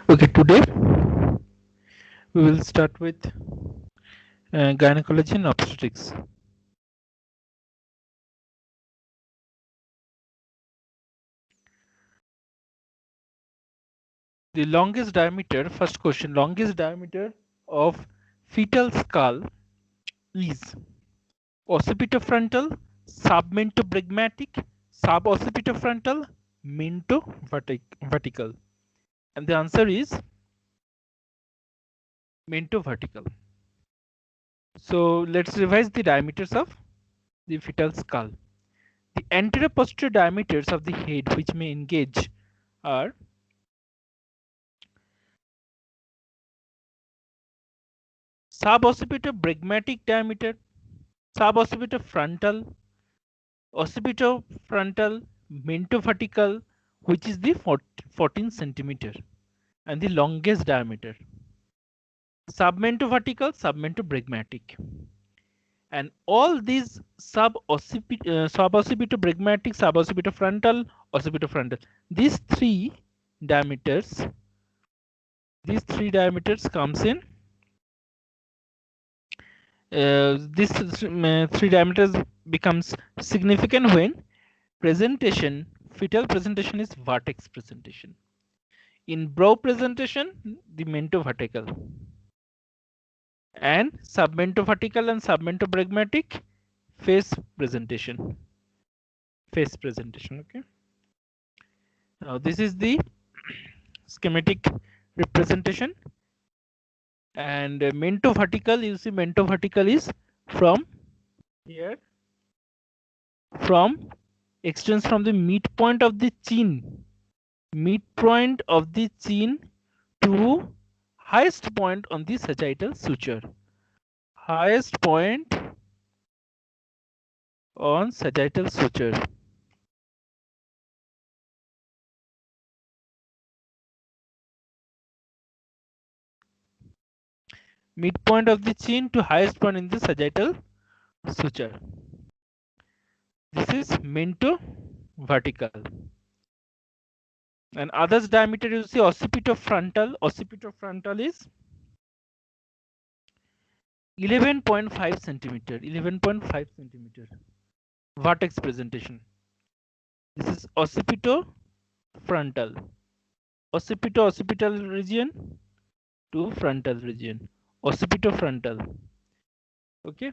Okay, today we will start with gynecology and obstetrics. The longest diameter, first question, longest diameter of fetal skull is occipitofrontal, submentobrachmatic, suboccipitofrontal, mentovertical. And the answer is mentovertical. So let's revise the diameters of the fetal skull. The anterior posterior diameters of the head which may engage are suboccipitobregmatic diameter, suboccipitofrontal, occipitofrontal, mentovertical, which is the 14 centimeter and the longest diameter. Submentovertical, submentobregmatic. And all these suboccipitobregmatic, suboccipitofrontal, occipitofrontal, these three diameters, comes in this three diameters becomes significant when fetal presentation is vertex presentation. In brow presentation, the mentovertical, and submentovertical and submentobrachmatic face presentation. Okay. Now this is the schematic representation, and mentovertical, you see mentovertical is from here, extends from the midpoint of the chin to highest point on the sagittal suture. Highest point on sagittal suture. Midpoint of the chin to highest point in the sagittal suture. This is mentovertical. And others diameter, you see occipitofrontal. Occipitofrontal is 11.5 centimeter. 11.5 centimeter. Vertex presentation. This is occipitofrontal. Occipital region to frontal region. Occipitofrontal. Okay.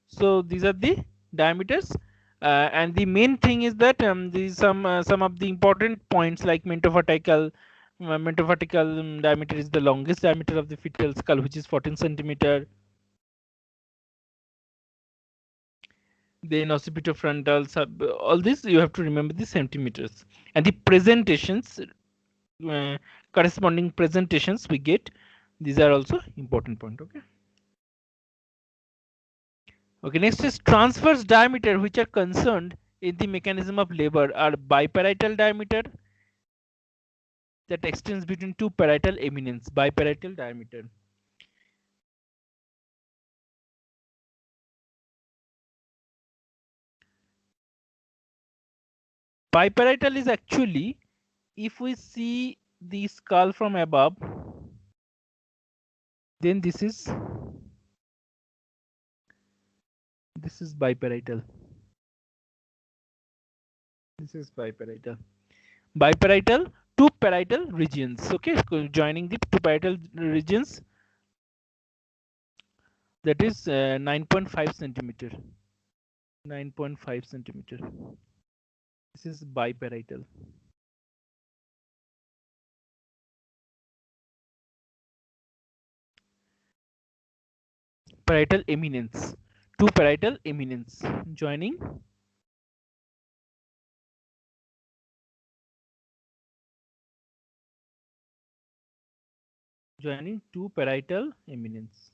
So these are the diameters, and the main thing is that these some of the important points like mentovertical. Mentovertical diameter is the longest diameter of the fetal skull, which is 14 centimeter. Then occipitofrontal, all this you have to remember the centimeters, and the presentations, corresponding presentations we get. These are also important point. Okay. Okay, next is transverse diameter, which are concerned in the mechanism of labor, are biparietal diameter that extends between two parietal eminence. Biparietal diameter. Biparietal is actually, if we see the skull from above, then this is biparietal. This is biparietal. Biparietal, two parietal regions. Okay, so joining the two parietal regions, that is 9.5 centimeter. 9.5 centimeter. This is biparietal. Parietal eminence. Two parietal eminence joining two parietal eminence.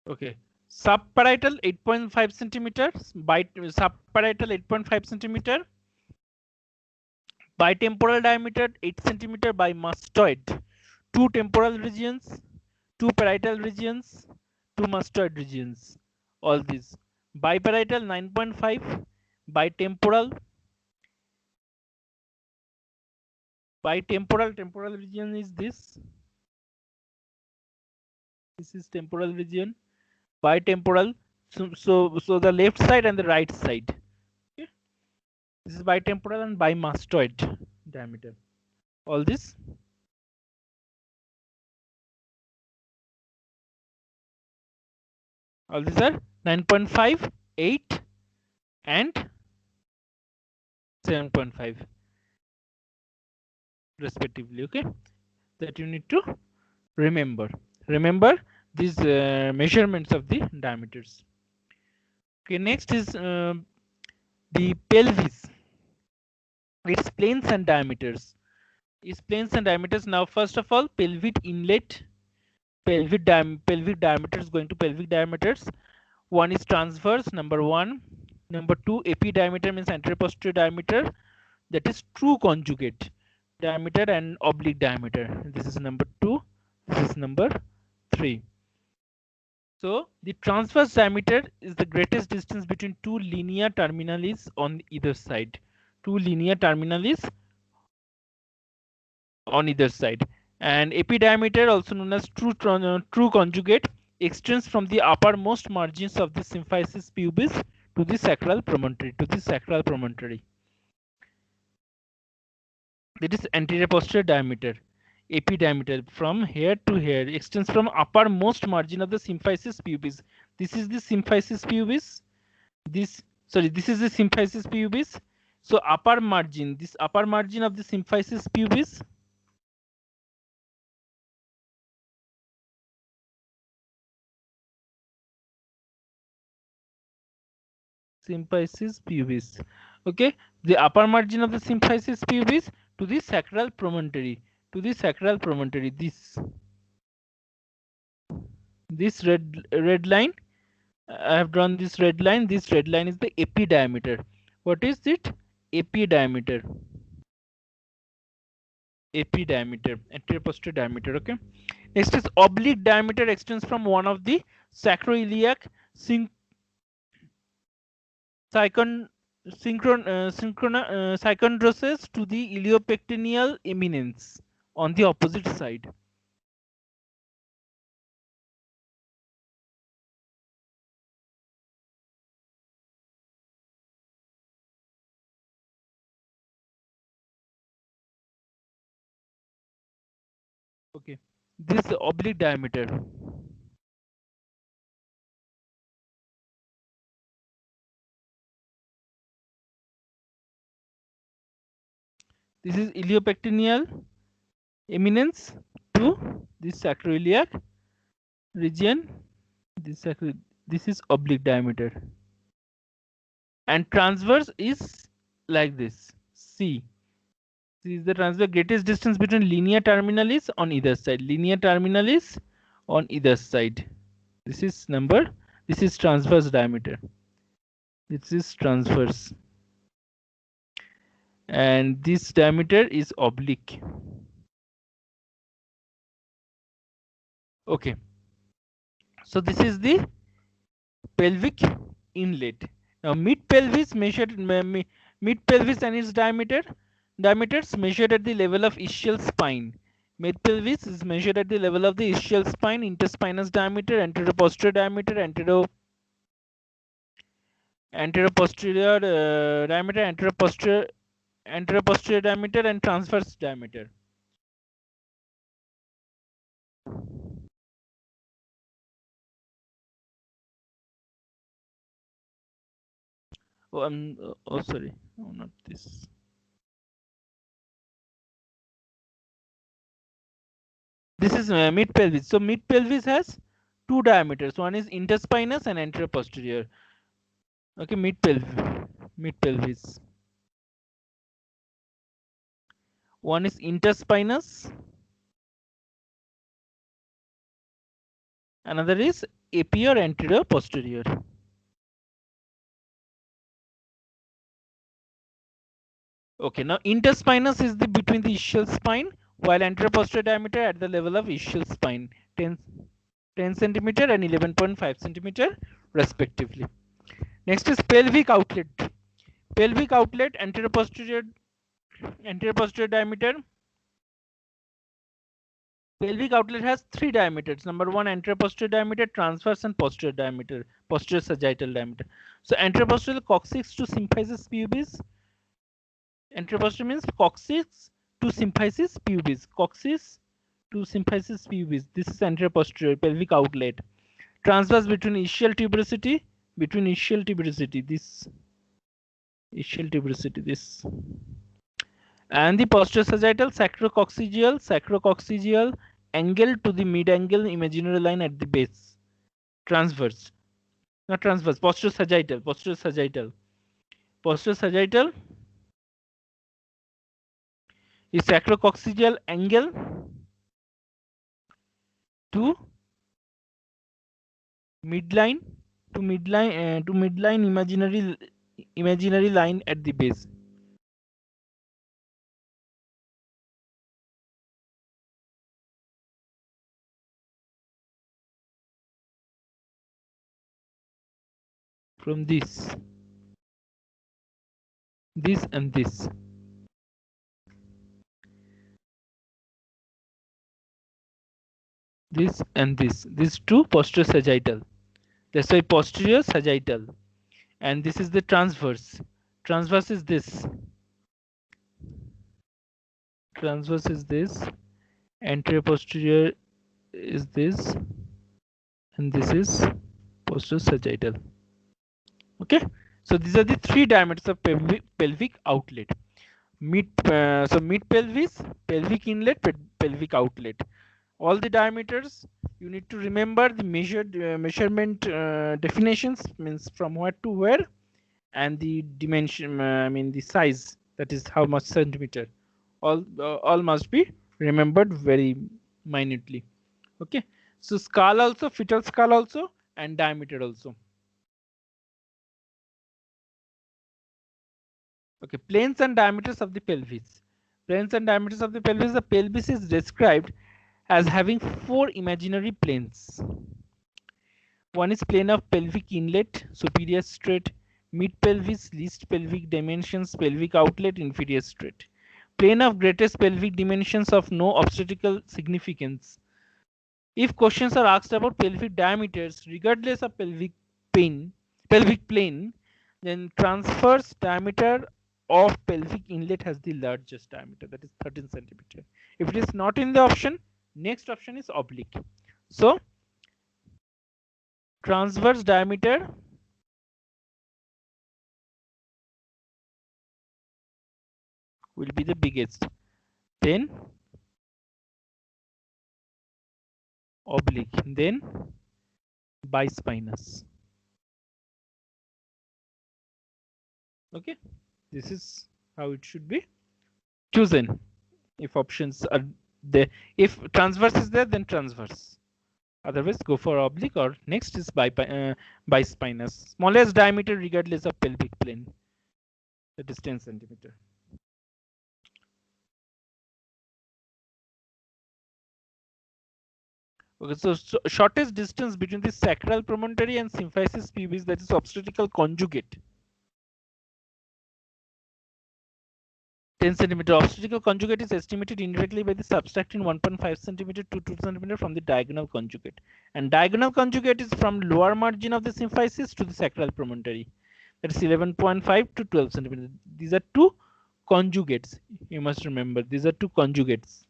Okay. Subparietal 8.5 centimeters. Subparietal 8.5 centimeter. Bitemporal diameter 8 centimeter by mastoid. 2 temporal regions, 2 parietal regions, 2 mastoid regions. All these. Biparietal 9.5, bitemporal. Temporal region is this. This is temporal region. Bitemporal. So the left side and the right side. Okay. This is bitemporal and bimastoid diameter. All this. All these are 9.5, 8, and 7.5 respectively. Okay, that you need to remember. Remember these measurements of the diameters. Okay, next is the pelvis. Its planes and diameters. Its planes and diameters. Now, first of all, pelvic inlet. Pelvic diameter is going to pelvic diameters. One is transverse, number one. Number two, AP diameter means anterior posterior diameter. That is true conjugate diameter and oblique diameter. This is number two. This is number three. So the transverse diameter is the greatest distance between two linear terminalis on either side. Two linear terminalis on either side. And AP diameter, also known as true conjugate, extends from the uppermost margins of the symphysis pubis to the sacral promontory. That is anterior posterior diameter. AP diameter from here to here extends from uppermost margin of the symphysis pubis. This is the symphysis pubis. This is the symphysis pubis. So upper margin, this upper margin of the symphysis pubis. Symphysis pubis. Okay, the upper margin of the symphysis pubis to the sacral promontory. This red line. I have drawn this red line. This red line is the AP diameter. What is it? AP diameter. Anterior posterior diameter. Okay. Next is oblique diameter, extends from one of the sacroiliac synchondroses to the iliopectineal eminence on the opposite side. Okay, this oblique diameter. This is iliopectineal eminence to this sacroiliac region. This is oblique diameter. And transverse is like this. C. This is the transverse greatest distance between linear terminalis on either side. This is transverse diameter. This is transverse. And this diameter is oblique. Okay. So this is the pelvic inlet. Now mid pelvis measured mid pelvis and its diameters measured at the level of ischial spine. Mid pelvis is measured at the level of the ischial spine, interspinous diameter, anterior posterior diameter, anterior posterior diameter, anterior posterior diameter, and transverse diameter. Oh, sorry. Oh, not this. This is mid pelvis. So mid pelvis has two diameters. One is interspinous and anterior posterior. Okay, mid pelvis. One is interspinous. Another is AP or anterior posterior. Okay, Okay, now interspinous is the between the ischial spine, while anterior posterior diameter at the level of ischial spine, 10, 10 centimeter and 11.5 centimeter respectively. Next is pelvic outlet. Pelvic outlet anterior posterior diameter. Pelvic outlet has three diameters. Number one, anterior posterior diameter, transverse and posterior diameter, posterior sagittal diameter. So anterior posterior coccyx to symphysis pubis. Anterior posterior means coccyx to symphysis pubis. Coccyx to symphysis pubis. This is anterior posterior pelvic outlet. Transverse between ischial tuberosity, this ischial tuberosity, this, and the posterior sagittal sacrococcygeal angle to the mid angle imaginary line at the base. Transverse, not transverse, posterior sagittal, is sacrococcygeal angle to midline imaginary line at the base. From this and this. This and this. These two posterior sagittal. That's why posterior sagittal. And this is the transverse. Transverse is this. Transverse is this. Anterior posterior is this. And this is posterior sagittal. Okay. So these are the three diameters of pelvic outlet. Mid pelvis, pelvic inlet, pelvic outlet. All the diameters you need to remember the measurement definitions, means from where to where, and the dimension, I mean the size, that is how much centimeter. All must be remembered very minutely. Okay, so skull also, fetal skull also, and diameter also. Okay, planes and diameters of the pelvis. Planes and diameters of the pelvis. The pelvis is described as having four imaginary planes. One is plane of pelvic inlet, superior straight, mid pelvis, least pelvic dimensions, pelvic outlet, inferior straight. Plane of greatest pelvic dimensions of no obstetrical significance. If questions are asked about pelvic diameters, regardless of pelvic plane, then transverse diameter of pelvic inlet has the largest diameter, that is 13 centimeter. If it is not in the option, next option is oblique. So transverse diameter will be the biggest, then oblique, then bispinous. Okay, this is how it should be chosen. If options are there, if transverse is there, then transverse. Otherwise, go for oblique, or next is bispinous. Smallest diameter regardless of pelvic plane, that is 10 centimeter. Okay, so shortest distance between the sacral promontory and symphysis pubis, that is obstetrical conjugate, 10 centimeter. Obstetrical conjugate is estimated indirectly by the subtracting 1.5 centimeter to 2 centimeter from the diagonal conjugate. And diagonal conjugate is from lower margin of the symphysis to the sacral promontory. That is 11.5 to 12 centimeter. These are two conjugates. You must remember, these are two conjugates.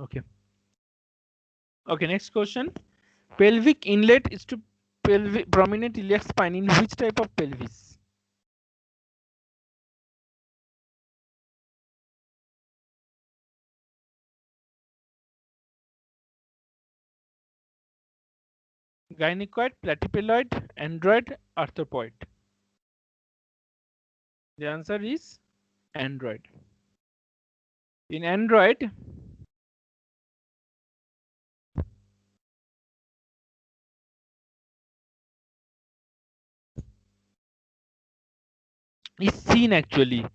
Okay. Okay, next question. Pelvic inlet is to pelvic prominent iliac spine in which type of pelvis? Gynecoid, platypeloid, android, arthropoid. The answer is Android. In Android, is seen actually.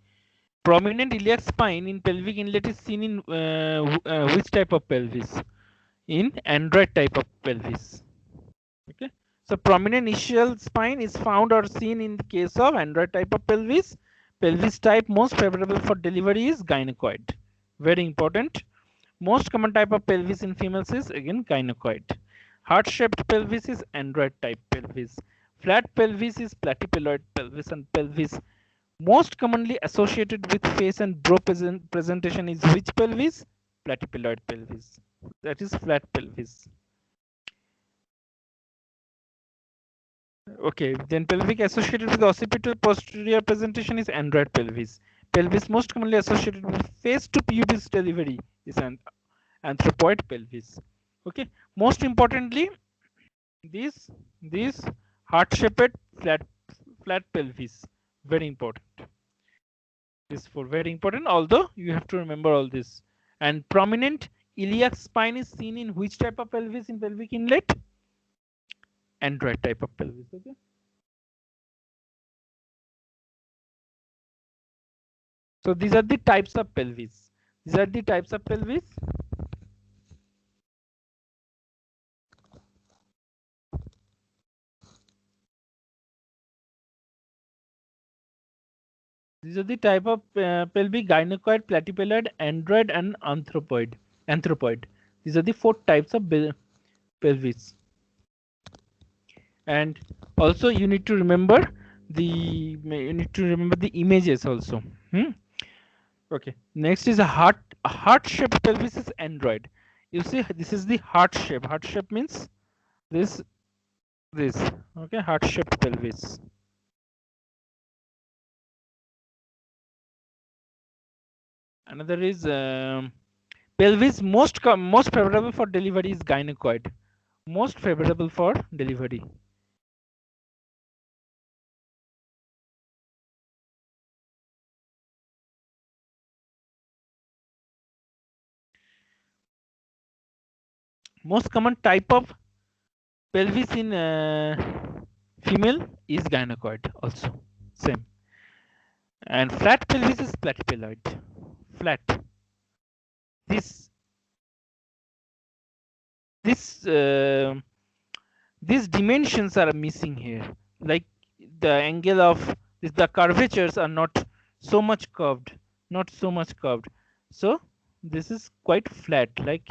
Prominent iliac spine in pelvic inlet is seen in which type of pelvis? In Android type of pelvis. Okay. So prominent ischial spine is found or seen in the case of Android type of pelvis. Pelvis type most favorable for delivery is gynecoid. Very important. Most common type of pelvis in females is again gynecoid. Heart-shaped pelvis is Android type pelvis. Flat pelvis is platypeloid pelvis, and pelvis most commonly associated with face and brow presentation is which pelvis? Platypeloid pelvis. That is flat pelvis. Okay, then pelvic associated with occipital posterior presentation is Android pelvis. Pelvis most commonly associated with face to pubis delivery is an anthropoid pelvis. Okay, most importantly, this heart-shaped flat pelvis, very important. This for very important. Although you have to remember all this. And prominent iliac spine is seen in which type of pelvis in pelvic inlet? Android type of pelvis. Okay. So these are the types of pelvis. These are the types of pelvis. These are the type of pelvic: gynecoid, platypeloid, android, and anthropoid. Anthropoid. These are the four types of pelvis. And also you need to remember the images also. Okay. Next is a heart shaped pelvis is android. You see, this is the heart shape. Heart shape means this this. Okay, heart shaped pelvis. Another is pelvis most favorable for delivery is gynecoid. Most favorable for delivery. Most common type of pelvis in female is gynecoid also. Same. And flat pelvis is platypeloid. Flat. This this these dimensions are missing here. Like the angle of the curvatures are not so much curved. Not so much curved. So this is quite flat, like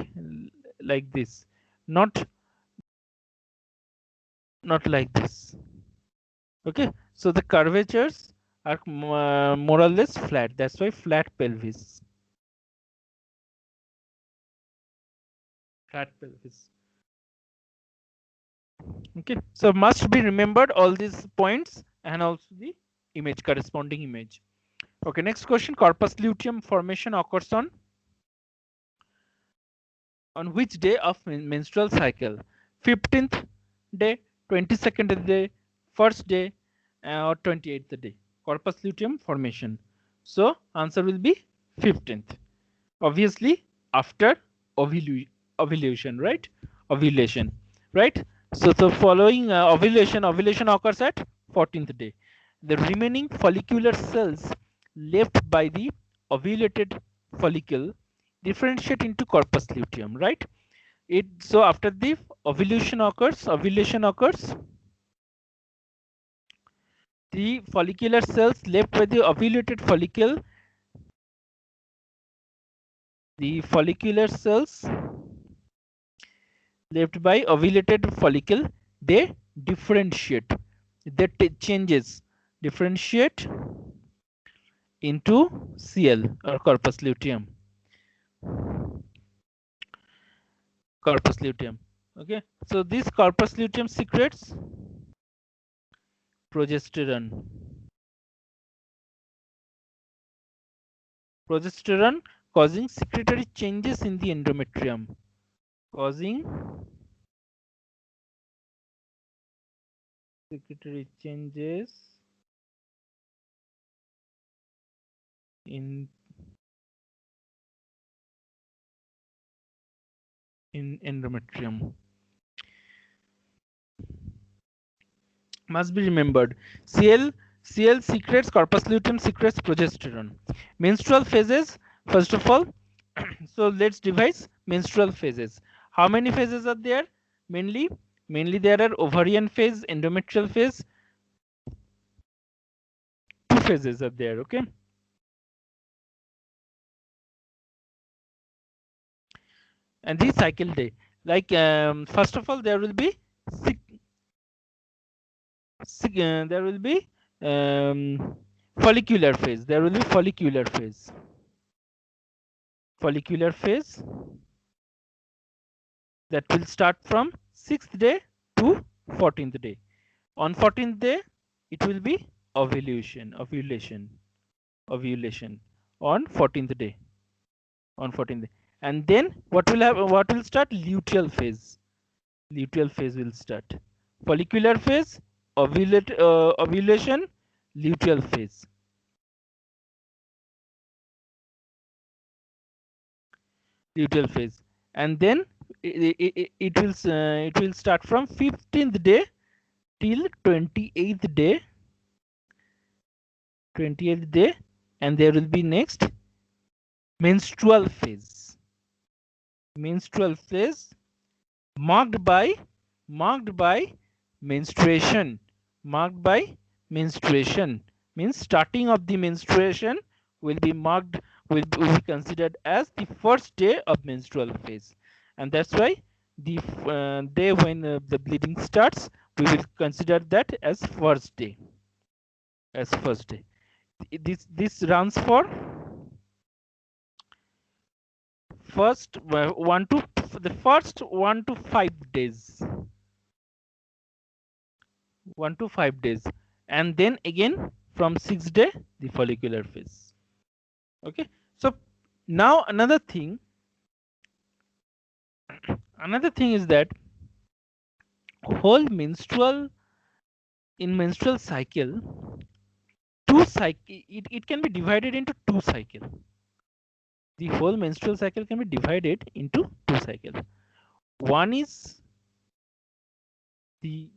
this. Not like this. Okay. So the curvatures are more or less flat. That's why flat pelvis. Flat pelvis. Okay. So must be remembered all these points and also the image, corresponding image. Okay. Next question: corpus luteum formation occurs on which day of menstrual cycle? 15th day, 22nd day, first day, or 28th day? Corpus luteum formation. So answer will be 15th. Obviously after ovulation, right? Ovulation, right? So following ovulation occurs at 14th day. The remaining follicular cells left by the ovulated follicle differentiate into corpus luteum, right? So after the ovulation occurs, the follicular cells left by the ovulated follicle, the follicular cells left by ovulated follicle, they differentiate, they differentiate into CL or corpus luteum. Corpus luteum. Okay, so this corpus luteum secretes progesterone. Progesterone causing secretory changes in the endometrium. Causing secretory changes in endometrium. Must be remembered. Cl secretes, corpus luteum secretes progesterone. Menstrual phases, first of all. So let's devise menstrual phases. How many phases are there? Mainly there are ovarian phase, endometrial phase. Two phases are there. Okay. And the cycle day. Like first of all, there will be there will be follicular phase. There will be follicular phase. Follicular phase that will start from 6th day to 14th day. On 14th day, it will be ovulation on 14th day. And then what will start? Luteal phase. Luteal phase will start. Follicular phase, ovulation, luteal phase. Luteal phase. And then it will start from 15th day till 28th day. 28th day, and there will be next menstrual phase. Menstrual phase marked by menstruation. Marked by menstruation means starting of the menstruation will be will be considered as the first day of menstrual phase, and that's why the day when the bleeding starts, we will consider that as first day. This runs for first the first 1 to 5 days. 1 to 5 days, and then again from 6th day the follicular phase. Okay, so now another thing is that whole menstrual cycle, it can be divided into two cycle. The whole menstrual cycle can be divided into two cycle. One is the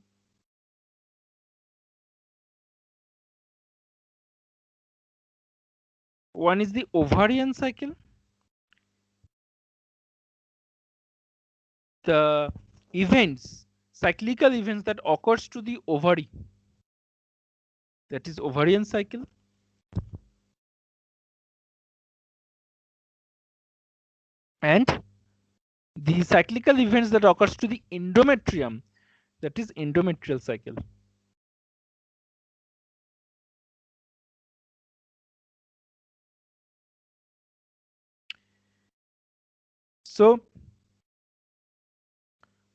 ovarian cycle. The cyclical events that occurs to the ovary, that is ovarian cycle. And the cyclical events that occurs to the endometrium, that is endometrial cycle. So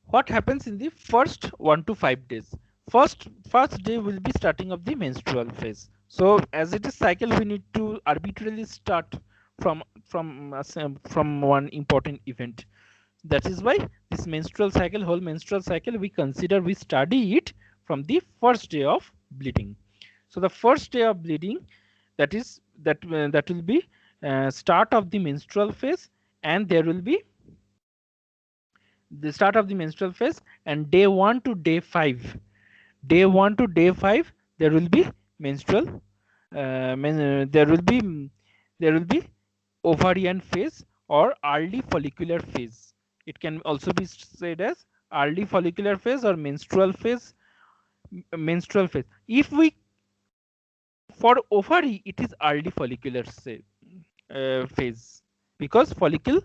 what happens in the first 1 to 5 days? First day will be starting of the menstrual phase. So as it is cycle, we need to arbitrarily start from one important event. That is why this whole menstrual cycle, we study it from the first day of bleeding. So the first day of bleeding, that will be start of the menstrual phase, and there will be the start of the menstrual phase, and day 1 to day 5. Day 1 to day 5, there will be menstrual. There will be ovarian phase or early follicular phase. It can also be said as early follicular phase or menstrual phase. If we for ovary, it is early follicular phase, because follicle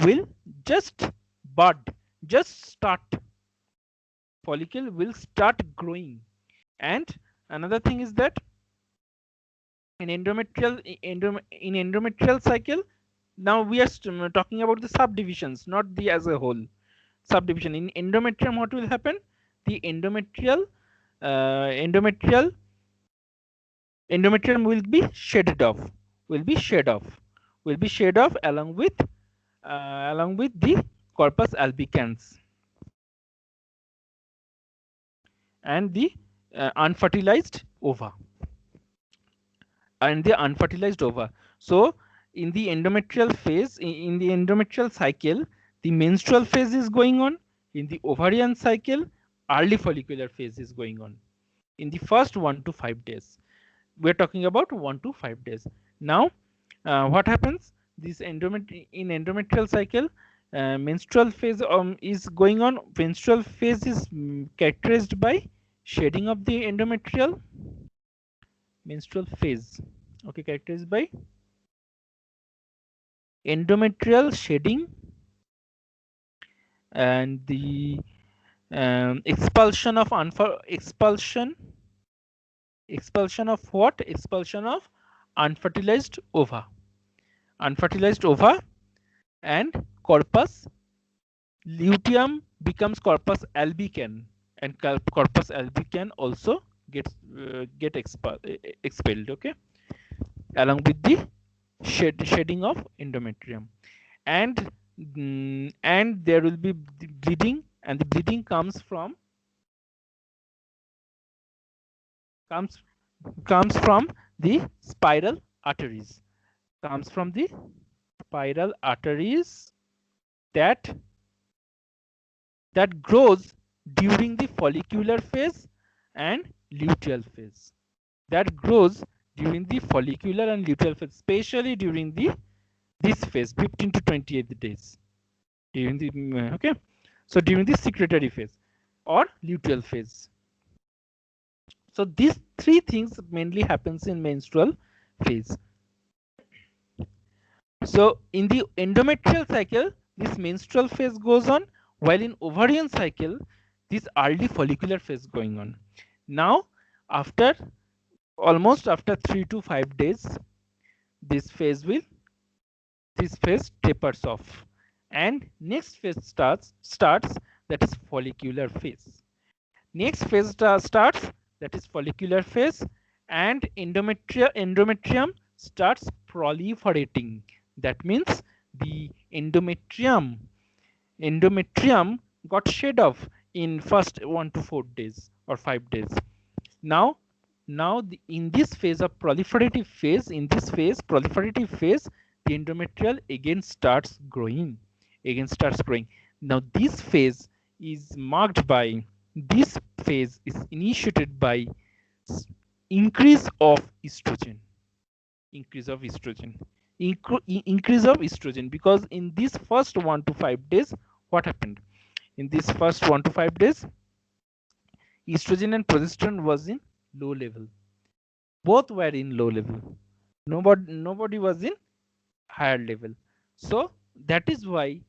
will just bud, just start. Follicle will start growing. And another thing is that in endometrial cycle, now we are talking about the subdivisions, not the as a whole. Subdivision in endometrium, what will happen? The endometrium will be shed off, along with the corpus albicans and the unfertilized ova. So in the endometrial phase, in the endometrial cycle, the menstrual phase is going on. In the ovarian cycle, early follicular phase is going on. In the first 1 to 5 days, we're talking about 1 to 5 days. Now, what happens? This in endometrial cycle, menstrual phase is going on. Menstrual phase is characterized by shedding of the endometrial menstrual phase. Okay, characterized by endometrial shedding and the expulsion of expulsion of what? Expulsion of unfertilized ova. Unfertilized ova and corpus luteum becomes corpus albicans, and corpus albicans also get expelled. Okay, along with the shedding of endometrium, and and there will be bleeding, and the bleeding comes from the spiral arteries, comes from the spiral arteries that grows during the follicular phase and luteal phase, that grows during the follicular and luteal phase, especially during this phase, 15 to 28 days, during the okay, so during the secretory phase or luteal phase. So these three things mainly happens in menstrual phase. So in the endometrial cycle, this menstrual phase goes on, while in ovarian cycle, this early follicular phase going on. Now, almost after 3 to 5 days, this phase tapers off, and next phase starts, that is follicular phase. Next phase starts, that is follicular phase, and endometrium starts proliferating. That means the endometrium got shed off in first 1 to 4 days or 5 days. Now in this phase of proliferative phase, the endometrial again starts growing. Now this phase is initiated by increase of estrogen. Because in this first 1 to 5 days, what happened? In this first 1 to 5 days, estrogen and progesterone was in low level. Both were in low level. Nobody was in higher level. So that is why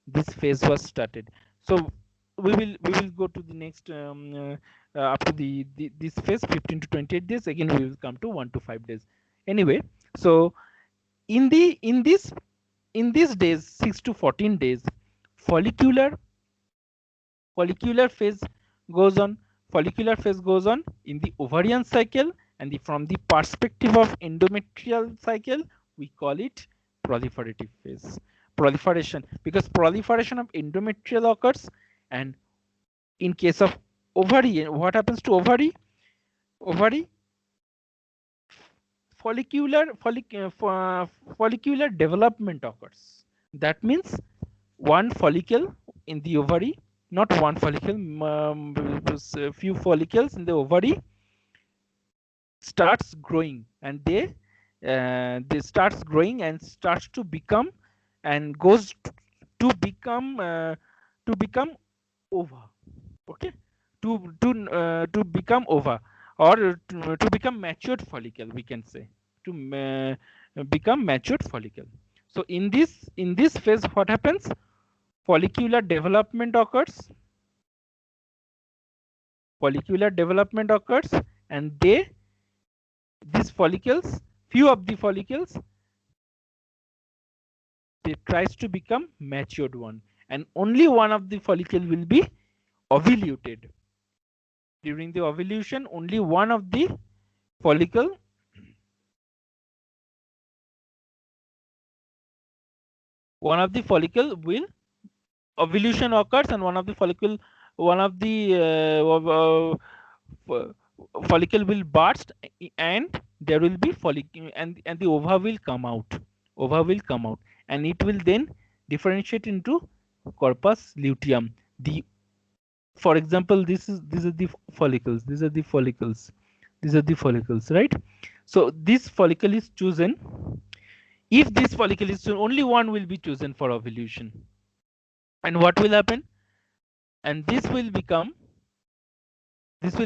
this phase was started. So we will go to the next up to this phase, 15 to 28 days. Again, we will come to 1 to 5 days. Anyway, so in these days, 6 to 14 days, follicular phase goes on. Follicular phase goes on in the ovarian cycle, and from the perspective of endometrial cycle, we call it proliferative phase. Proliferation, because proliferation of endometrial occurs, and in case of ovary, what happens to ovary? Follicular development occurs. That means one follicle in the ovary, not one follicle, few follicles in the ovary starts growing, and they starts growing and starts to become, and goes to become ova. Okay, to become ova, or to become matured follicle, we can say, to become matured follicle. So in this phase, what happens? Follicular development occurs. And these follicles, few of the follicles, they tries to become matured one, and only one of the follicle will be ovulated. During the ovulation, only one of the follicle will ovulation occurs, and one of the follicle will burst, and there will be follicle, and the ova will come out. Ova will come out, and it will then differentiate into corpus luteum. The For example, these are the follicles, these are the follicles, these are the follicles, right? So this follicle is chosen. If this follicle is chosen, only one will be chosen for ovulation. And what will happen? And this will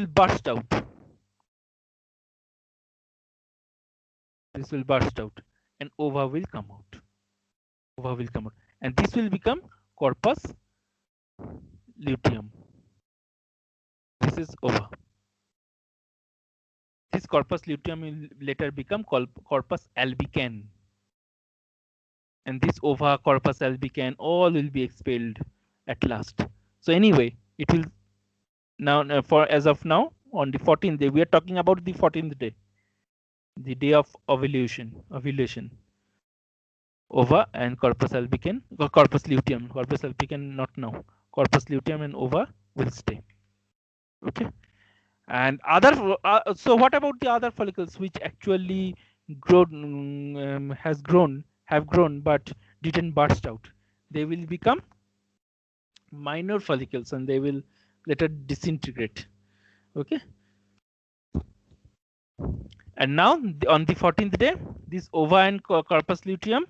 burst out. This will burst out, and ova will come out. Ova will come out, and this will become corpus luteum. This is ova. This corpus luteum will later become corpus albicans, and this ova, corpus albicans, all will be expelled at last. So anyway, it will now, for as of now, on the 14th day, we are talking about the 14th day, the day of ovulation. Ova and corpus albicans, or corpus luteum, corpus albicans not now, corpus luteum and ova will stay. Okay. And other, so what about the other follicles which actually have grown but didn't burst out? They will become minor follicles, and they will later disintegrate. Okay. And now on the 14th day, this ova and corpus luteum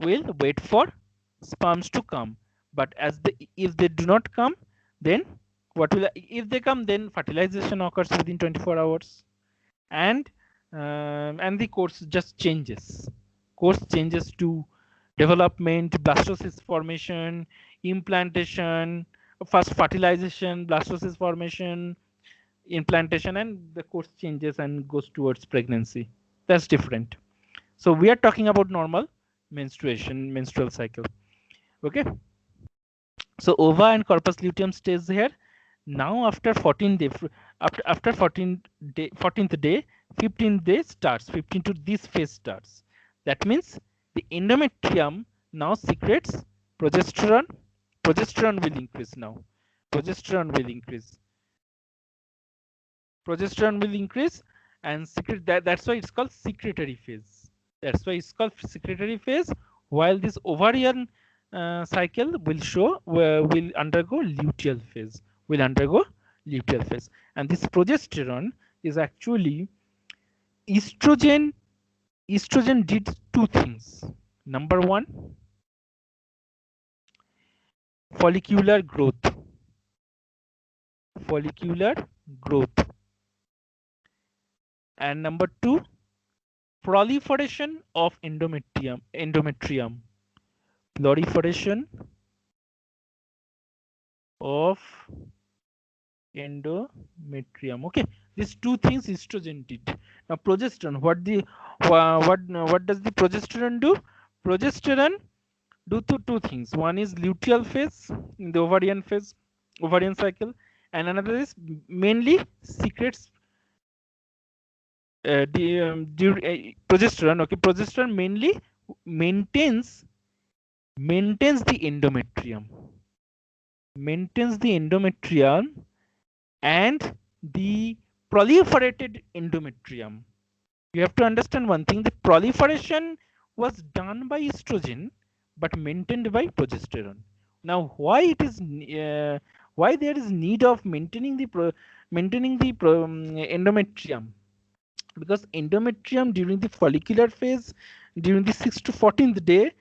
will wait for sperms to come. But if they do not come, then if they come, then fertilization occurs within 24 hours, and the course just changes. Course changes to development, blastocyst formation, implantation, first fertilization, blastocyst formation, implantation, and the course changes and goes towards pregnancy. That's different. So we are talking about normal menstrual cycle. Okay. So ova and corpus luteum stays here. Now after 14 day, after 14th day, 15th day starts. 15 to this phase starts. That means the endometrium now secretes progesterone. Progesterone will increase now. Progesterone will increase. Progesterone will increase and secret that's why it's called secretory phase. That's why it's called secretory phase. While this ovarian cycle will undergo luteal phase. And this progesterone is actually estrogen. Estrogen did two things. Number one, follicular growth. And number two, proliferation of endometrium. Proliferation of endometrium. Okay, these two things estrogen did. Now progesterone, what does the progesterone do? Progesterone do two things. One is luteal phase in the ovarian cycle, and another is mainly secretes progesterone. Okay, progesterone mainly maintains the endometrium. And the proliferated endometrium. You have to understand one thing: the proliferation was done by estrogen but maintained by progesterone. Now why there is need of maintaining the endometrium? Because endometrium during the follicular phase, during the 6 to 14 days,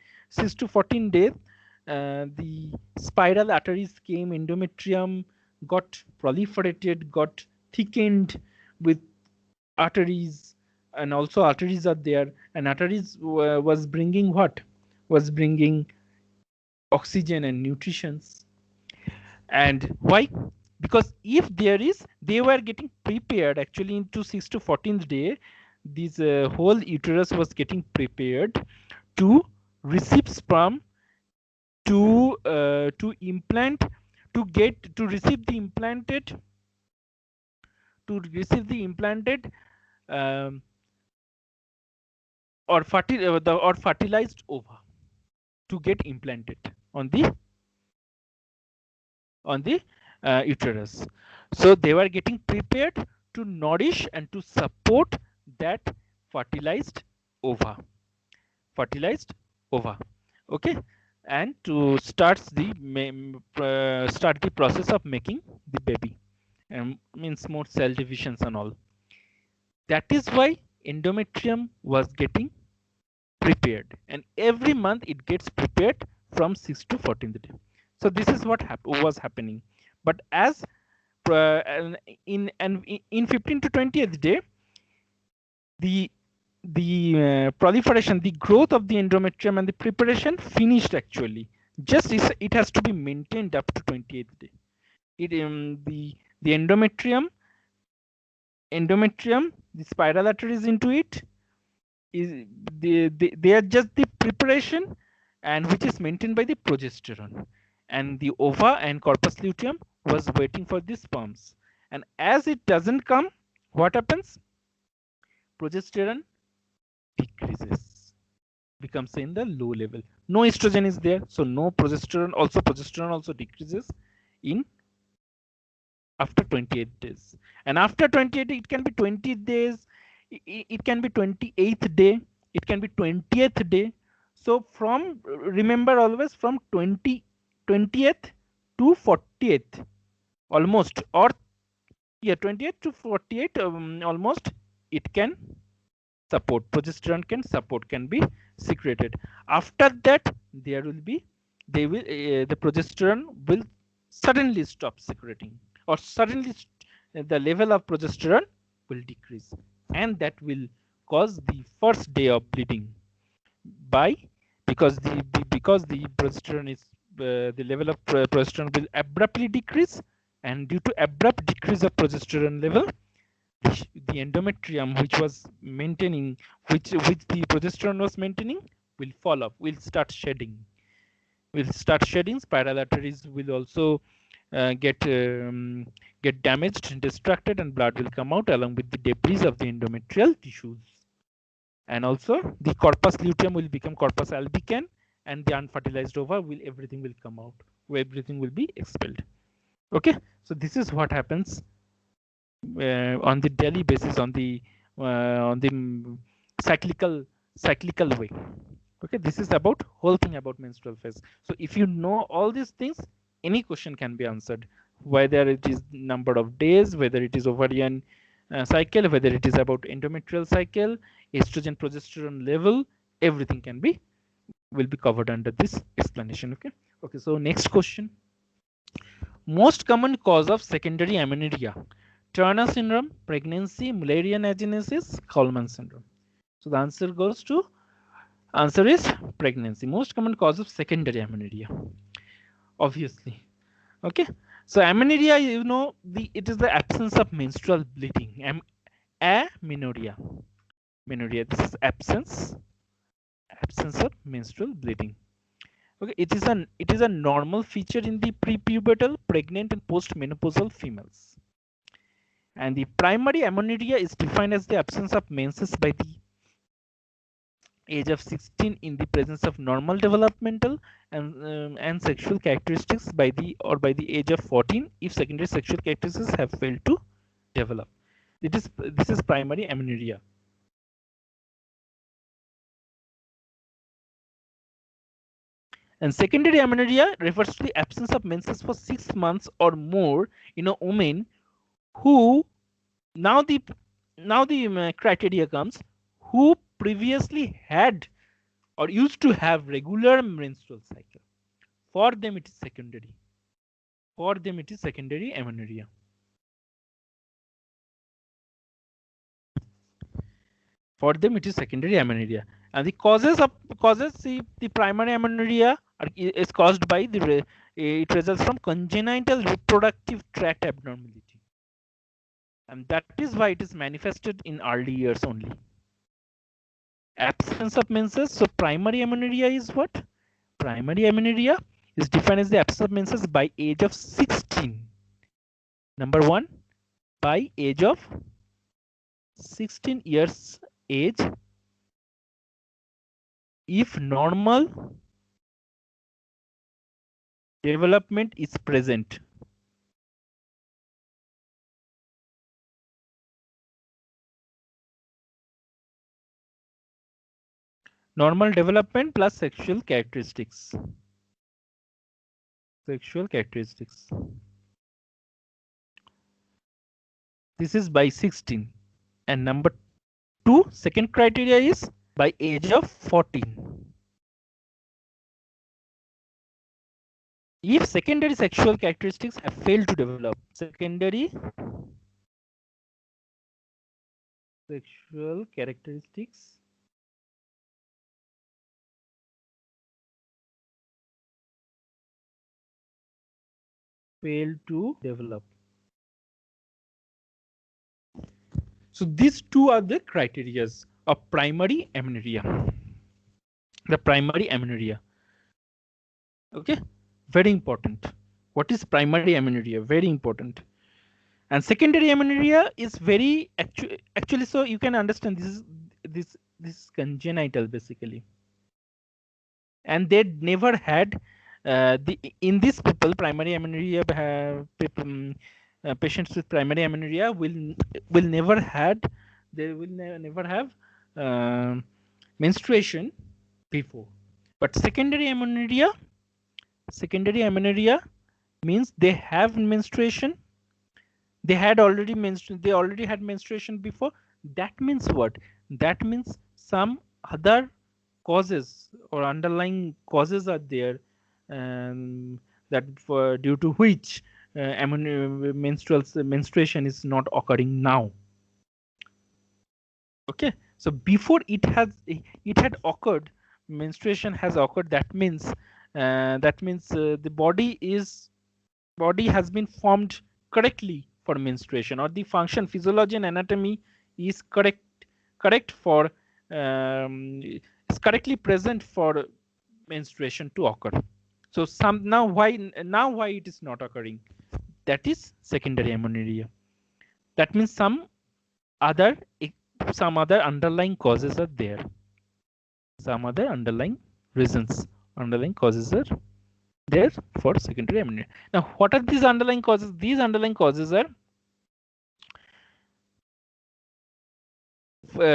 the spiral arteries came, endometrium got proliferated, got thickened with arteries, and also arteries are there, and arteries was bringing oxygen and nutrition. And why? Because if they were getting prepared actually into 6 to 14th day. This whole uterus was getting prepared to receive sperm, to implant, to receive the implanted or fertilized ova to get implanted on the uterus. So they were getting prepared to nourish and to support that fertilized ova. Fertilized ova. Okay, and to start the process of making the baby, and means more cell divisions and all. That is why endometrium was getting prepared, and every month it gets prepared from 6th to 14th day. So this is what was happening. But as in 15 to 20th day, the proliferation, the growth of the endometrium and the preparation finished actually. Just it has to be maintained up to 28th day. The endometrium, the spiral arteries into it, is they are just the preparation, and which is maintained by the progesterone, and the ova and corpus luteum was waiting for the sperms. And as it doesn't come, what happens? Progesterone decreases, becomes in the low level. No estrogen is there, so no progesterone. Also progesterone also decreases in after 28 days. And after 28, it can be 20 days, it can be 28th day, it can be 20th day. So from, remember always, from 20th to 40th almost, or yeah, 20th to 48 almost, it can support, progesterone can support, can be secreted. After that, there will be, the progesterone will suddenly stop secreting, or suddenly the level of progesterone will decrease, and that will cause the first day of bleeding. By because the progesterone is the level of progesterone will abruptly decrease, and due to abrupt decrease of progesterone level, the endometrium which was maintaining, which the progesterone was maintaining, will fall off, will start shedding, spiral arteries will also get damaged and distracted, and blood will come out along with the debris of the endometrial tissues. And also the corpus luteum will become corpus albicans, and the unfertilized ova will, everything will come out, where everything will be expelled. Okay, so this is what happens on the daily basis, on the cyclical way. Okay, this is about whole thing about menstrual phase. So if you know all these things, any question can be answered, whether it is number of days, whether it is ovarian cycle, whether it is about endometrial cycle, estrogen progesterone level, everything will be covered under this explanation. Okay, okay, so next question. Most common cause of secondary amenorrhea: Turner syndrome, pregnancy, Mullerian agenesis, Kallman syndrome. So the answer is pregnancy. Most common cause of secondary amenorrhea, obviously. Okay, so amenorrhea, you know, it is the absence of menstrual bleeding. Amenorrhea. Menorrhea. This is absence of menstrual bleeding. Okay, it is a normal feature in the prepubertal, pregnant, and postmenopausal females. And the primary amenorrhea is defined as the absence of menses by the age of 16 in the presence of normal developmental and sexual characteristics by the age of 14 if secondary sexual characteristics have failed to develop. This is primary amenorrhea. And secondary amenorrhea refers to the absence of menses for 6 months or more in a woman who, now the criteria comes, who previously had or used to have regular menstrual cycle. For them it is secondary. For them it is secondary amenorrhea. For them it is secondary amenorrhea. And the causes, see, the primary amenorrhea is caused by it results from congenital reproductive tract abnormality. And that is why it is manifested in early years only. Absence of menses. So primary amenorrhea is what? Primary amenorrhea is defined as the absence of menses by age of 16. Number 1, by age of 16 years age, if normal development is present. Normal development plus sexual characteristics. Sexual characteristics. This is by 16. And number 2, second criteria is by age of 14. If secondary sexual characteristics have failed to develop, secondary sexual characteristics fail to develop. So these two are the criteria of primary amenorrhea. The primary amenorrhea. Okay, very important. What is primary amenorrhea? Very important. And secondary amenorrhea is very actually, so you can understand this is congenital basically. And they never had in these people primary amenorrhea patients with primary amenorrhea will never had they will never have menstruation before. But secondary amenorrhea means they have menstruation. They already had menstruation before. That means what? That means some other causes or underlying causes are there, that due to which menstruation is not occurring now. Okay, so before it had occurred, menstruation has occurred. That means the body has been formed correctly for menstruation, or the function, physiology and anatomy is correct for is correctly present for menstruation to occur. So now why it is not occurring? That is secondary amenorrhea. That means some other underlying causes are there. Some other underlying reasons, underlying causes are there for secondary amenorrhea. Now, what are these underlying causes? These underlying causes are,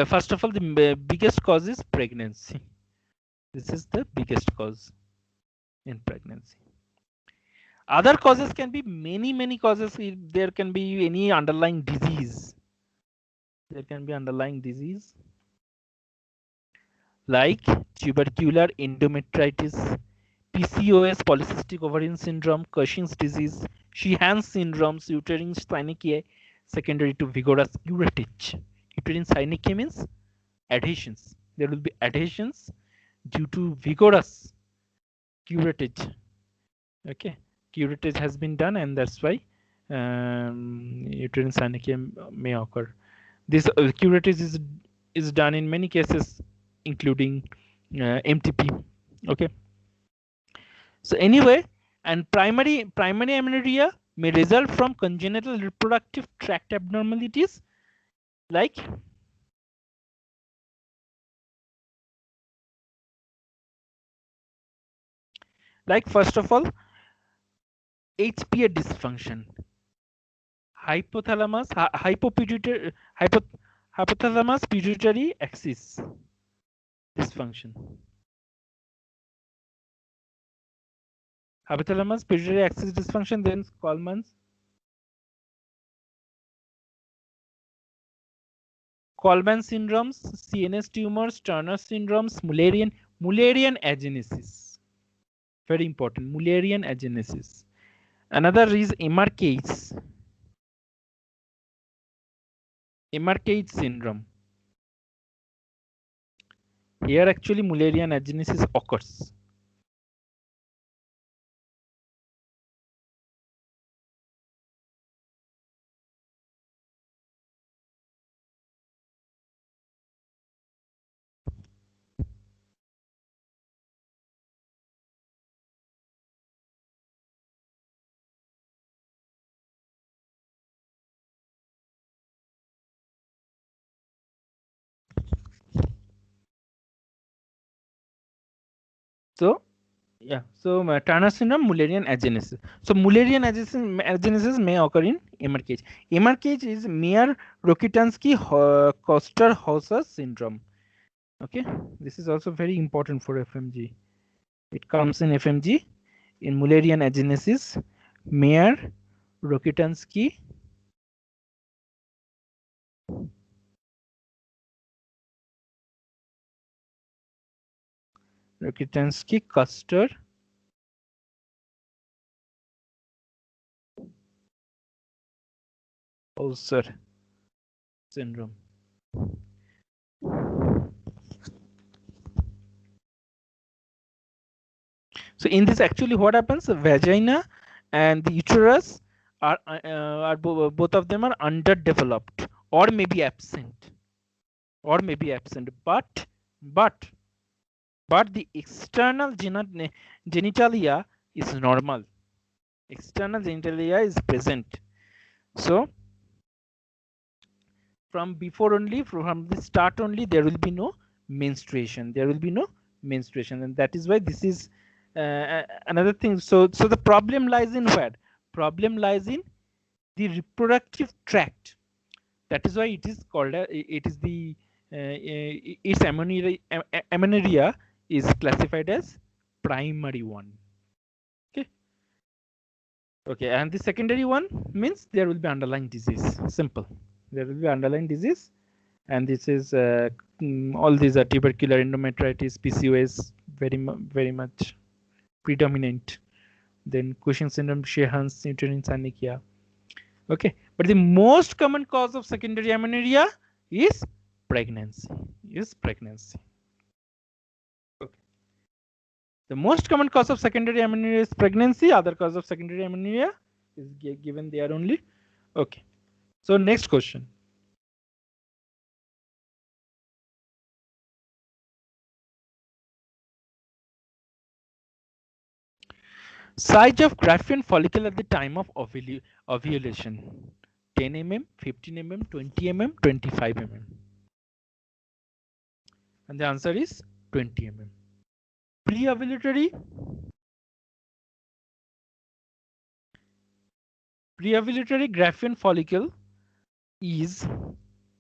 first of all, the biggest cause is pregnancy. This is the biggest cause in pregnancy. Other causes can be many causes. There can be any underlying disease. There can be underlying disease like tubercular endometritis, PCOS, polycystic ovarian syndrome, Cushing's disease, Sheehan's syndrome, uterine synechia, secondary to vigorous curettage. Uterine synechia means adhesions. There will be adhesions due to vigorous curettage. Okay, curettage has been done, and that's why uterine synechia may occur. This curettage is done in many cases, including MTP. Okay. So anyway, and primary amenorrhea may result from congenital reproductive tract abnormalities like first of all, HPA dysfunction, hypothalamus pituitary axis dysfunction. Hypothalamus pituitary axis dysfunction, then Coleman syndromes, CNS tumors, Turner syndromes, Mullerian agenesis. Very important, Mullerian agenesis. Another is Emarcates syndrome. Here actually Mullerian agenesis occurs. So yeah, so Turner syndrome, Mullerian agenesis. So Mullerian agenesis may occur in Emarcage. Emarcage is Mayer-Rokitansky-Koster-Hauser syndrome. Okay, this is also very important for FMG. It comes in FMG in Mullerian agenesis, Mayer, Rokitansky, Custer, ulcer syndrome. So in this, actually what happens, the vagina and the uterus both of them are underdeveloped or maybe absent, but but the external genitalia is normal. External genitalia is present. So from before only, from the start only, there will be no menstruation. And that is why this is another thing. So the problem lies in where? Problem lies in the reproductive tract. That is why it is called it is the its amenorrhea is classified as primary one. Okay. Okay, and the secondary one means there will be underlying disease. Simple. There will be underlying disease, and this is all these are tubercular endometritis, PCOS, very much predominant. Then Cushing syndrome, Sheehan's, uterine synechia. Okay, but the most common cause of secondary amenorrhea is pregnancy. Okay. The most common cause of secondary amenorrhea is pregnancy. Other cause of secondary amenorrhea is given there only. Okay. So next question. Size of Graafian follicle at the time of ovulation. 10 mm, 15 mm, 20 mm, 25 mm. And the answer is 20 mm. Pre-ovulatory Graafian follicle is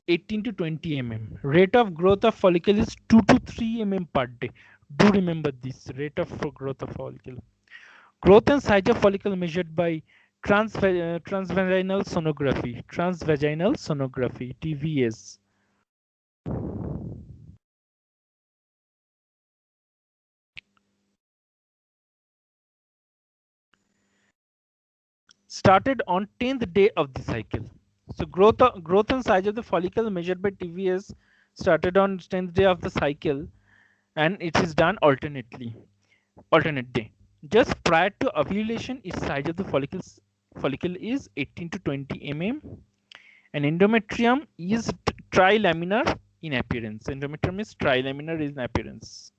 18 to 20 mm. Rate of growth of follicle is 2 to 3 mm per day. Do remember this rate of growth of follicle. Growth and size of follicle measured by transvaginal sonography, TVS. Started on 10th day of the cycle. So growth and size of the follicle measured by TVS started on 10th day of the cycle, and it is done alternate day. Just prior to ovulation, its size of the follicle is 18 to 20 mm, and endometrium is trilaminar in appearance. Endometrium is trilaminar in appearance.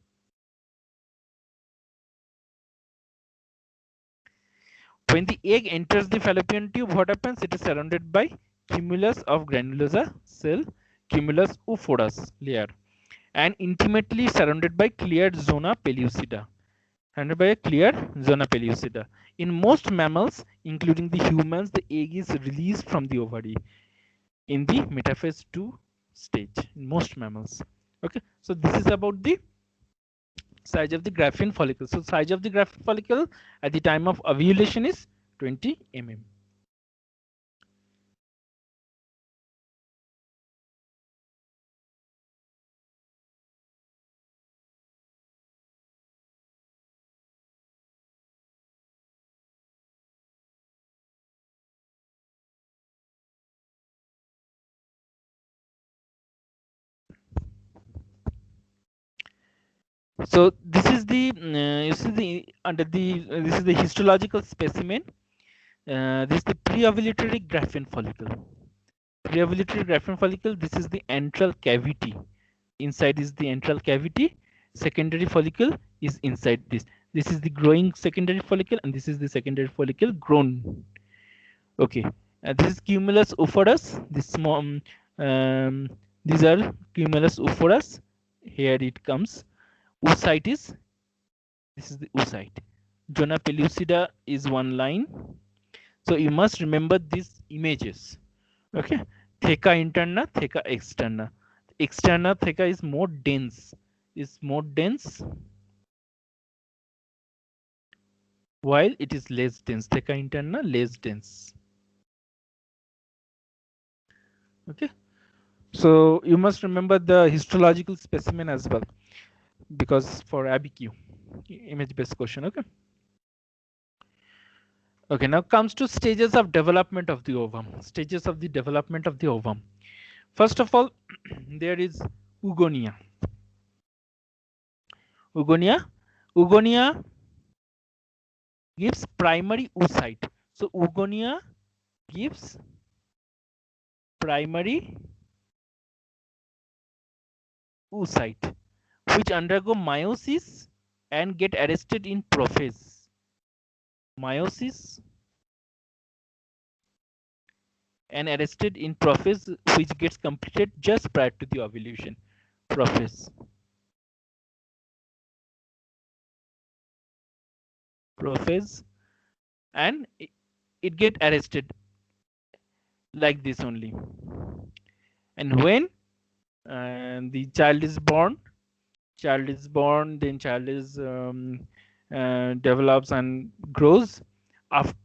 When the egg enters the fallopian tube, what happens? It is surrounded by cumulus of granulosa cell, cumulus oophorus layer, and intimately surrounded by cleared zona pellucida. In most mammals, including the humans, the egg is released from the ovary in the metaphase 2 stage. In most mammals. Okay, so this is about the size of the Graafian follicle. So size of the Graafian follicle at the time of ovulation is 20 mm. So this is the this is the histological specimen. This is the pre-ovulatory Graafian follicle. Pre-ovulatory Graafian follicle. This is the antral cavity. Inside is the antral cavity. Secondary follicle is inside this. This is the growing secondary follicle, and this is the secondary follicle grown. Okay, this is cumulus oophorus. This small, these are cumulus oophorus. Here it comes. Oocyte this is the oocyte. Zona pellucida is one line. So you must remember these images. Okay, theca interna, theca externa. externa theca is more dense. Is more dense, while it is less dense. Theca interna less dense. Okay. So you must remember the histological specimen as well, because for ABQ, image based question. Okay. Okay, now comes to stages of development of the ovum. Stages of the development of the ovum. First of all, there is oogonia. Oogonia. Oogonia gives primary oocyte. So oogonia gives primary oocyte, which undergo meiosis and get arrested in prophase. Meiosis and arrested in prophase, which gets completed just prior to the ovulation. Prophase. Prophase, and it get arrested like this only. And when the child is born, then child is develops and grows. After,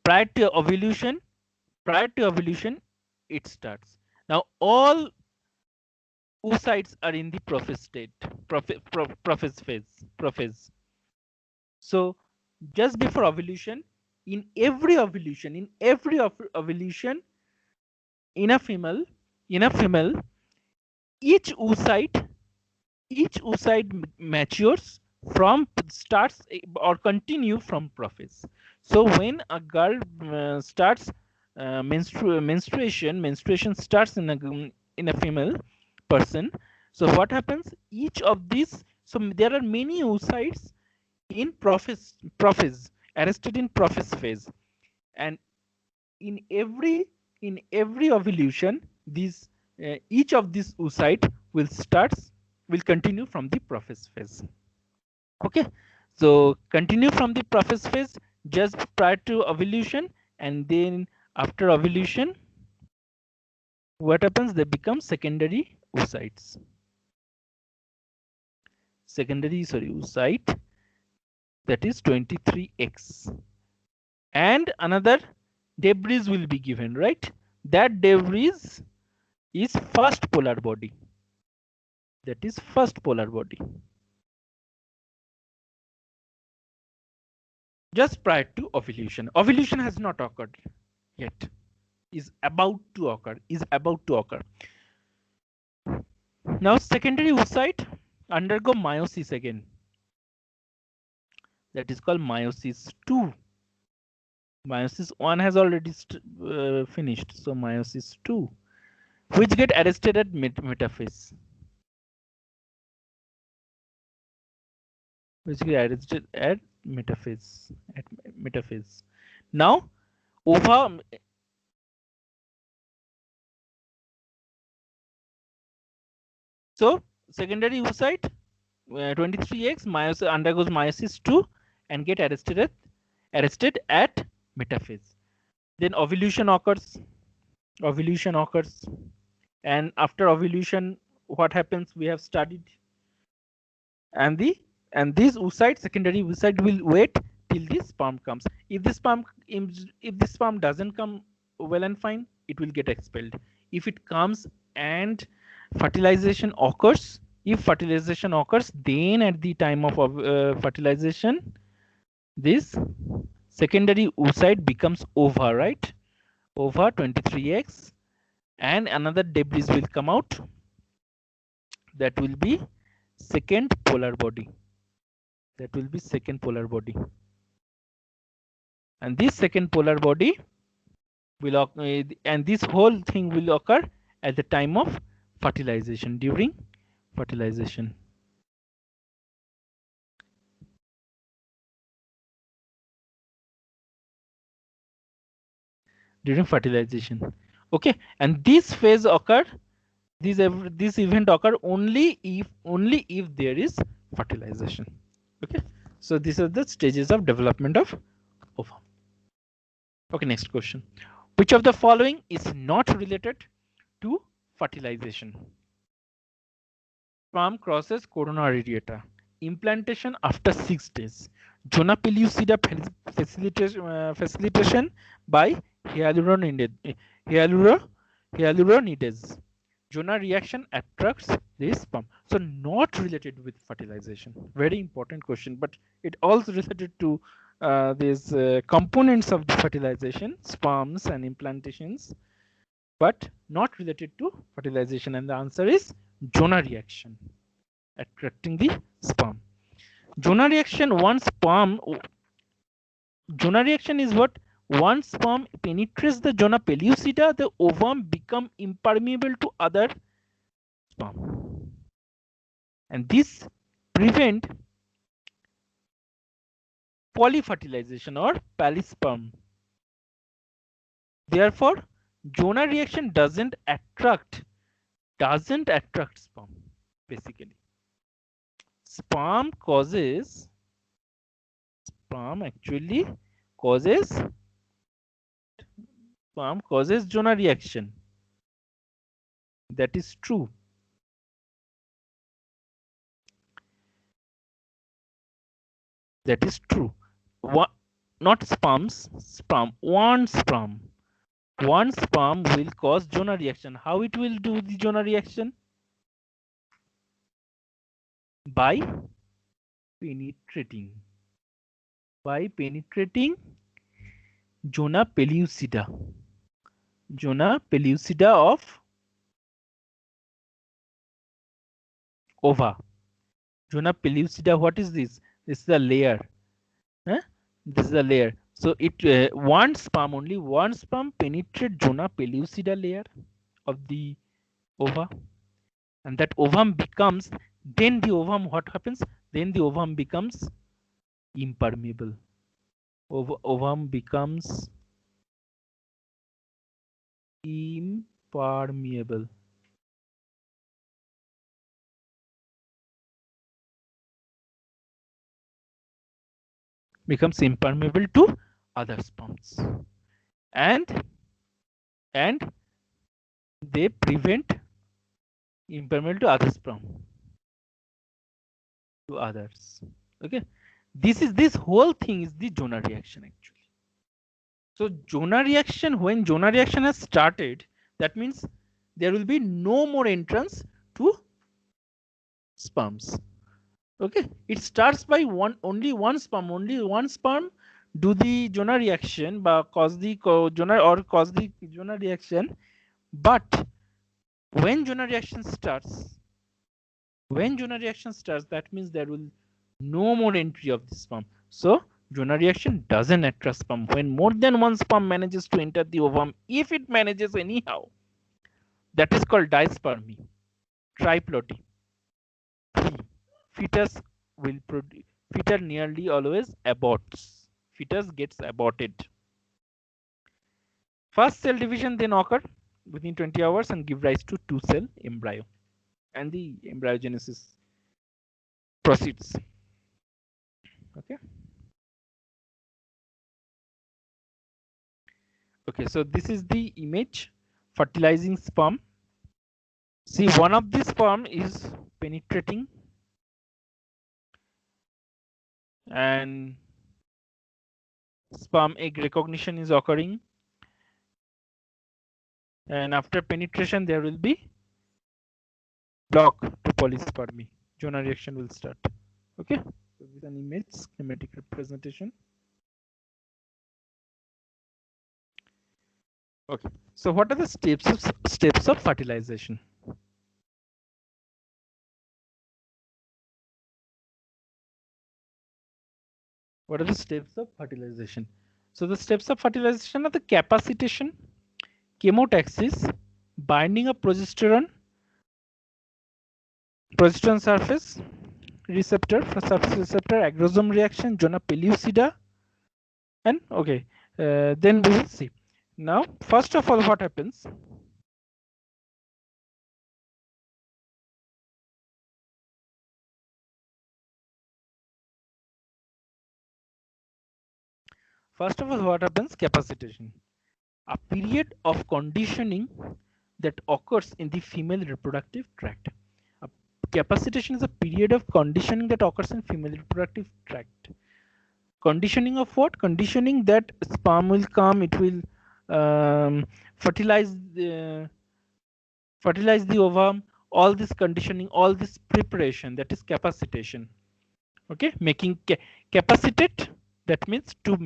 prior to ovulation, it starts. Now all oocytes are in the prophase state, prophase phase, prophase. So just before ovulation, in every ovulation, in a female, each oocyte matures from starts or continue from prophase. So when a girl starts menstruation starts in a female person. So what happens? Each of these, so there are many oocytes in prophase arrested in prophase phase, and in every ovulation, these each of these oocyte will continue from the prophase phase. Okay, so continue from the prophase phase just prior to ovulation, and then after ovulation, what happens? They become secondary oocytes. Oocyte, that is 23X. And another debris will be given, right? That debris is first polar body. That is first polar body. Just prior to ovulation. Ovulation has not occurred yet. Is about to occur. Now secondary oocyte undergo meiosis again. That is called meiosis 2. Meiosis 1 has already finished. So meiosis 2, which get arrested at metaphase. Metaphase. Now ova. So secondary oocyte 23X undergoes meiosis 2 and get arrested at metaphase. Then ovulation occurs. And after ovulation, what happens? We have studied. And these oocyte, secondary oocyte, will wait till the sperm comes. If the sperm doesn't come well and fine, it will get expelled. If it comes and fertilization occurs, then at the time of fertilization, this secondary oocyte becomes ova, right? Ova 23X, and another debris will come out. That will be second polar body. And this second polar body will and this whole thing will occur at the time of fertilization, during fertilization. Okay, and this phase occur, this event occur only if there is fertilization. Okay, so these are the stages of development of ovum. Okay, next question. Which of the following is not related to fertilization. Sperm crosses corona radiata. Implantation after 6 days. Zona pellucida facilitation by hyaluronidase. Zona reaction attracts the sperm. So not related with fertilization. Very important question, but it also related to these components of the fertilization, sperms and implantations, but not related to fertilization. And the answer is Zona reaction, attracting the sperm. Zona reaction, Zona reaction is what? Once sperm penetrates the zona pellucida, the ovum become impermeable to other sperm, and this prevent polyfertilization or palisperm. Therefore, zona reaction doesn't attract sperm. Basically, sperm actually causes zona reaction. That is true. That is true. What? Not sperms. One sperm will cause zona reaction. How it will do the zona reaction? By penetrating zona pellucida of ova. Zona pellucida, what is this? This is a layer. This is a layer. So it only one sperm penetrates zona pellucida layer of the ova, and that ovum becomes, then the ovum, what happens? Then the ovum becomes impermeable. Ovum becomes impermeable. Becomes impermeable to other sperms, and they prevent impermeable to other sperm, to others. Okay, this whole thing is the zona reaction actually. So zona reaction, when zona reaction has started, that means there will be no more entrance to sperms. Okay, it starts by only one sperm do the zona reaction, cause the zona reaction. But when zona reaction starts, that means there will no more entry of the sperm. So zona reaction doesn't attract sperm. When more than one sperm manages to enter the ovum, if it manages anyhow, that is called dispermy. Triploidy. Fetus will produce. Fetus nearly always aborts. Fetus gets aborted. First cell division then occur within 20 hours and give rise to 2-cell embryo, and the embryogenesis proceeds. Okay. Okay, so this is the image, fertilizing sperm. See, one of the sperm is penetrating, and sperm egg recognition is occurring, and after penetration there will be block to polyspermy. Zona reaction will start. Okay, so this is an image schematic representation. Okay, so what are the steps of fertilization? What are the steps of fertilization? So the steps of fertilization are the capacitation, chemotaxis, binding of progesterone surface receptor, agrosome reaction, zona pellucida, and okay, then we will see. Now, first of all, what happens? First of all, what happens? Capacitation. A period of conditioning that occurs in the female reproductive tract. Capacitation is a period of conditioning that occurs in female reproductive tract. Conditioning of what? Conditioning that sperm will come, it will fertilize the ovum. All this conditioning, all this preparation, that is capacitation. Okay, making capacitate, that means to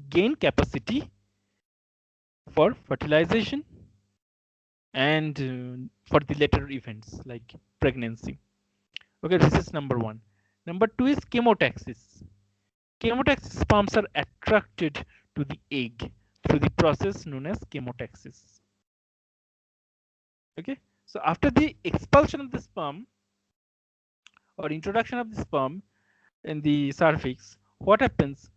gain capacity for fertilization and for the later events like pregnancy. Okay, this is number one. Number two is chemotaxis. Chemotaxis, sperms are attracted to the egg through the process known as chemotaxis. Okay, so after the expulsion of the sperm or introduction of the sperm in the cervix, what happens?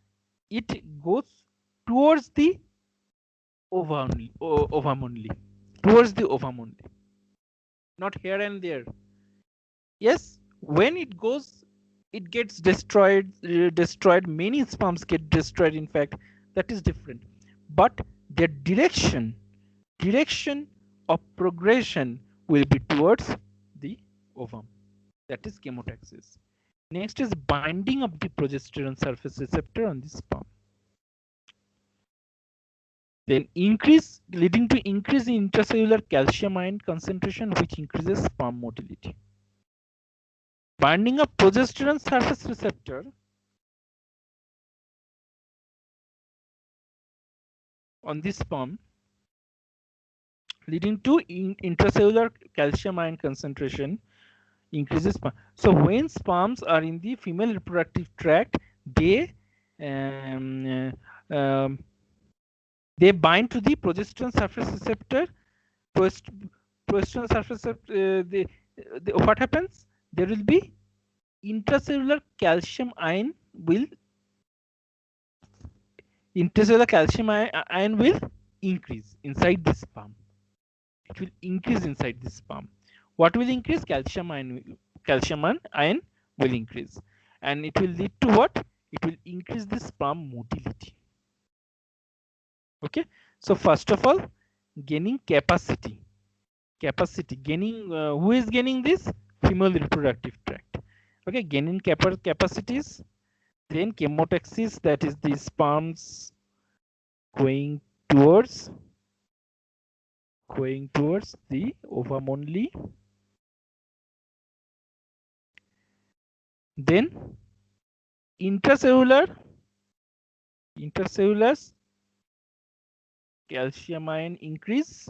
It goes towards the ovum only, towards the ovum only, not here and there. Yes, when it goes, it gets destroyed. Many sperms get destroyed. In fact, that is different. But their direction of progression will be towards the ovum. That is chemotaxis. Next is binding of the progesterone surface receptor on the sperm. Then increase, leading to increase in intracellular calcium ion concentration, which increases sperm motility. Binding of progesterone surface receptor on the sperm, leading to intracellular calcium ion concentration, increases sperm. So when sperms are in the female reproductive tract, they bind to the progesterone surface receptor. Progesterone surface receptor, what happens? There will be intracellular calcium ion will increase inside the sperm. It will increase inside the sperm. What will increase? Calcium ion will increase, and it will lead to what? It will increase the sperm motility. Okay, so first of all, gaining capacity. Gaining, who is gaining this? Female reproductive tract. Okay, gaining capacities. Then chemotaxis, that is the sperms going towards the ovum only. Then intracellular calcium ion increase.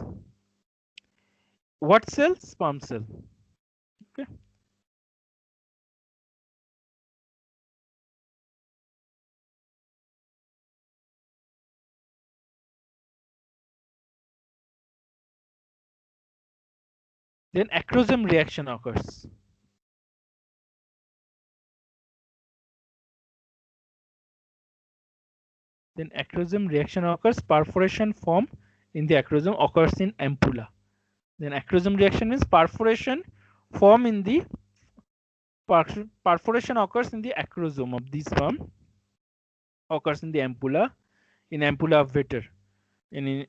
What cell? Sperm cell. Okay. Then acrosome reaction occurs. Then acrosome reaction occurs. Perforation form in the acrosome occurs in ampulla. Then acrosome reaction means perforation form in the perforation occurs in the acrosome of the sperm, occurs in the ampulla, in ampulla of Vater, in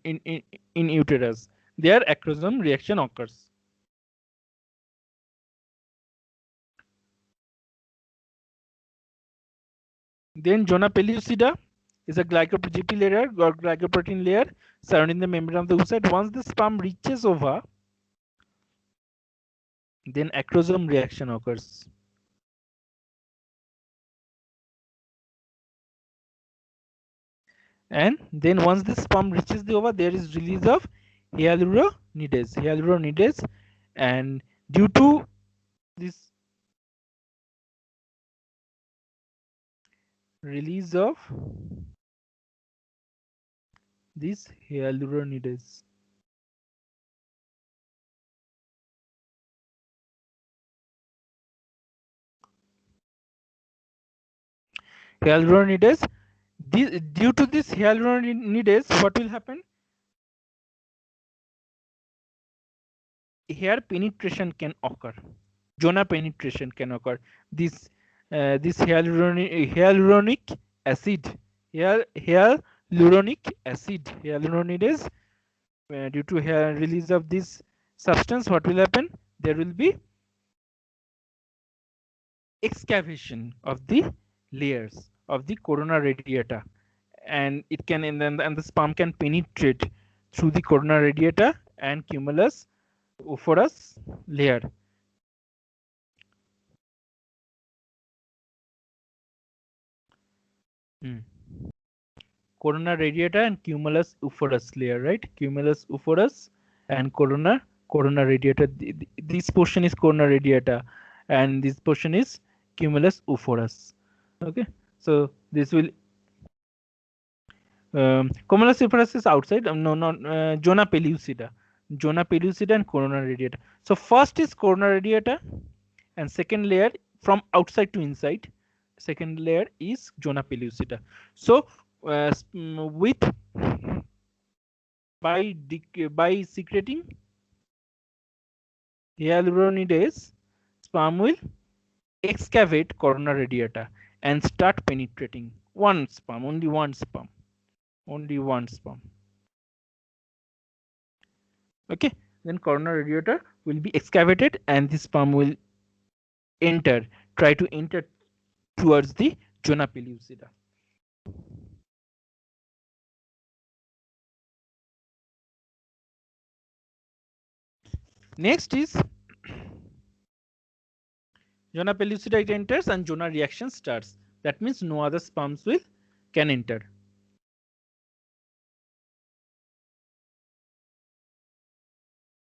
uterus. There acrosome reaction occurs. Then zona pellucida is a glycoprotein layer or glycoprotein layer surrounding the membrane of the oocyte. Once the sperm reaches ova, then acrosome reaction occurs. And then once the sperm reaches the ova, there is release of hyaluronidase, and due to this release of this hyaluronidase, due to this hyaluronidase, what will happen? Hair penetration can occur. Zona penetration can occur. This hyaluronic acid, hyaluronidase, due to release of this substance, what will happen? There will be excavation of the layers of the corona radiata, and it can and the sperm can penetrate through the corona radiata and cumulus oophorus layer. Corona radiata and cumulus oophorus layer, right? Cumulus oophorus and corona radiata. This portion is corona radiata, and this portion is cumulus oophorus. Okay, so this will cumulus oophorus is outside. No, not zona pellucida. Zona pellucida and corona radiata. So first is corona radiata, and second layer from outside to inside. Second layer is zona pellucida. So with by secreting hyaluronidase, sperm will excavate corona radiata and start penetrating. One sperm, only one sperm, only one sperm. Okay, then corona radiata will be excavated and the sperm will try to enter towards the zona pellucida. Next is zona pellucida, it enters and zona reaction starts. That means no other sperms can enter.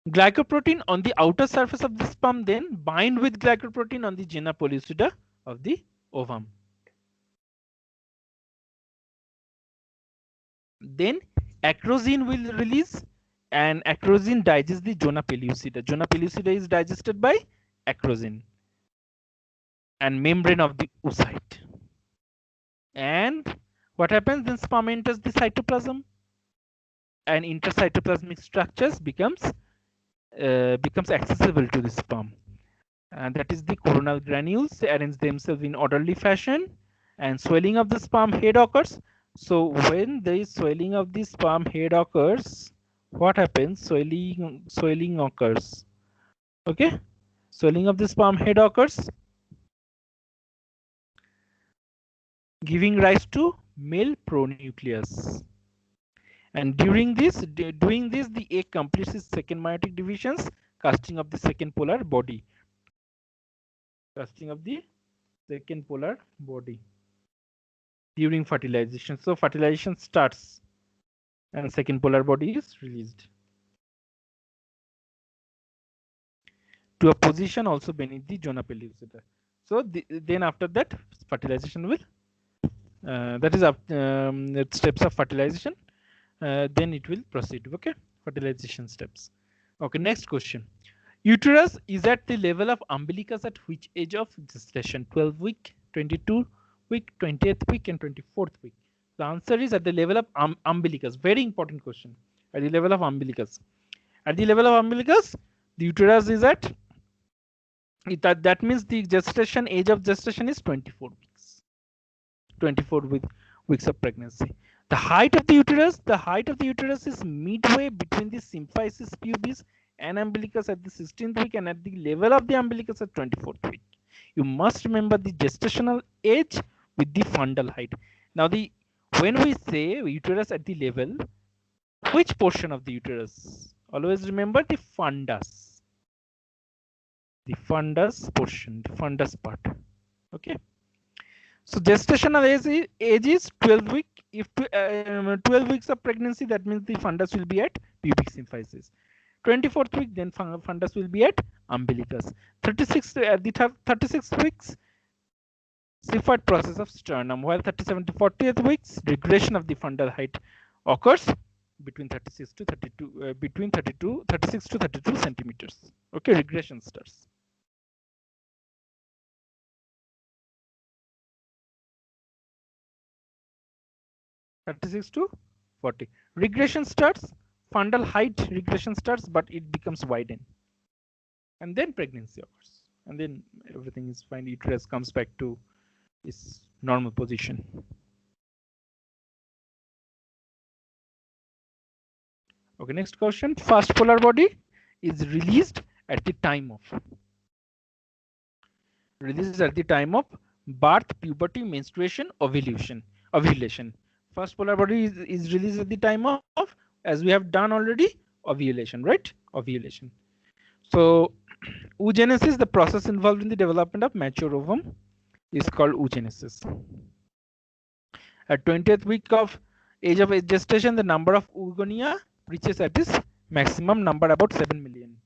Glycoprotein on the outer surface of the sperm then bind with glycoprotein on the zona pellucida of the ovum. Then acrosine will release, and acrosine digests the zona pellucida. Zona pellucida is digested by acrosine and membrane of the oocyte. And what happens then? Sperm enters the cytoplasm, and intercytoplasmic structures becomes accessible to the sperm. And that is the coronal granules arrange themselves in orderly fashion, and swelling of the sperm head occurs. So when the swelling of the sperm head occurs, what happens? Swelling occurs. Okay, swelling of the sperm head occurs, giving rise to male pronucleus. And during doing this, the egg completes its second meiotic divisions, casting of the second polar body. Casting of the second polar body during fertilization. So fertilization starts and second polar body is released to a position also beneath the zona pellucida. So then after that fertilization will that is steps of fertilization. Then it will proceed. Okay, fertilization steps. Okay, next question. Uterus is at the level of umbilicus at which age of gestation? 12 week, 22 week, 20th week, and 24th week. The answer is at the level of umbilicus. Very important question. At the level of umbilicus. At the level of umbilicus, the uterus is at that means the gestation age of gestation is 24 weeks. 24 weeks of pregnancy. The height of the uterus is midway between the symphysis pubis and umbilicus at the 16th week and at the level of the umbilicus at 24th week. You must remember the gestational age with the fundal height. Now when we say uterus at the level, which portion of the uterus? Always remember the fundus. The fundus portion, the fundus part. Okay. So gestational age is 12 week. If 12 weeks of pregnancy, that means the fundus will be at pubic symphysis. 24th week, then fundus will be at umbilicus. 36 weeks, symphyte process of sternum, while 37 to 40th weeks, regression of the fundal height occurs between 36 to 32 centimeters. Okay, regression starts. (36 to 40). Regression starts, fundal height regression starts, but it becomes widened. And then pregnancy occurs. And then everything is fine. Uterus comes back to its normal position. Okay, next question. First polar body is released at the time of birth, puberty, menstruation, ovulation. First polar body is released at the time of, as we have done already, ovulation, right? Ovulation. So oogenesis, the process involved in the development of mature ovum, is called oogenesis. At 20th week of age of gestation, the number of oogonia reaches at its maximum number, about 7 million.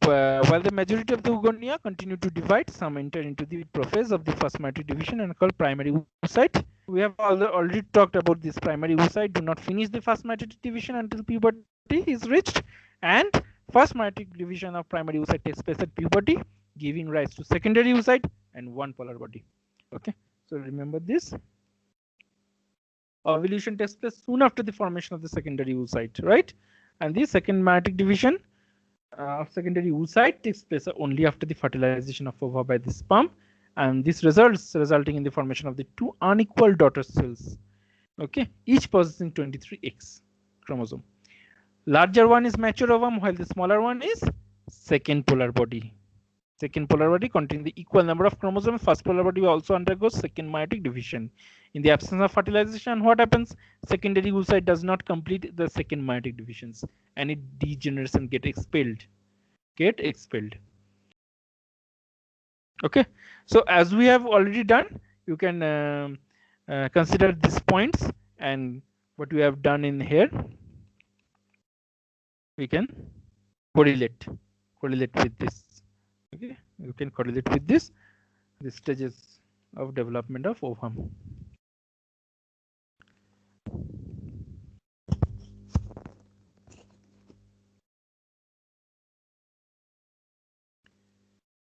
While the majority of the oogonia continue to divide, some enter into the prophase of the first mitotic division and called primary oocyte. We have already talked about this. Primary oocyte do not finish the first mitotic division until puberty is reached, and first mitotic division of primary oocyte takes place at puberty, giving rise to secondary oocyte and one polar body. Okay, so remember this. Ovulation takes place soon after the formation of the secondary oocyte, right? And the second mitotic division of secondary oocyte takes place only after the fertilization of ova by the sperm, and this resulting in the formation of the two unequal daughter cells. Okay, each possessing 23X chromosome. Larger one is mature ovum, while the smaller one is second polar body. Second polar body containing the equal number of chromosomes. First polar body also undergoes second meiotic division. In the absence of fertilization, what happens? Secondary oocyte does not complete the second meiotic divisions, and it degenerates and get expelled. Okay, so as we have already done, you can consider these points, and what we have done in here, we can correlate with this. Okay, you can correlate with this, the stages of development of ovum.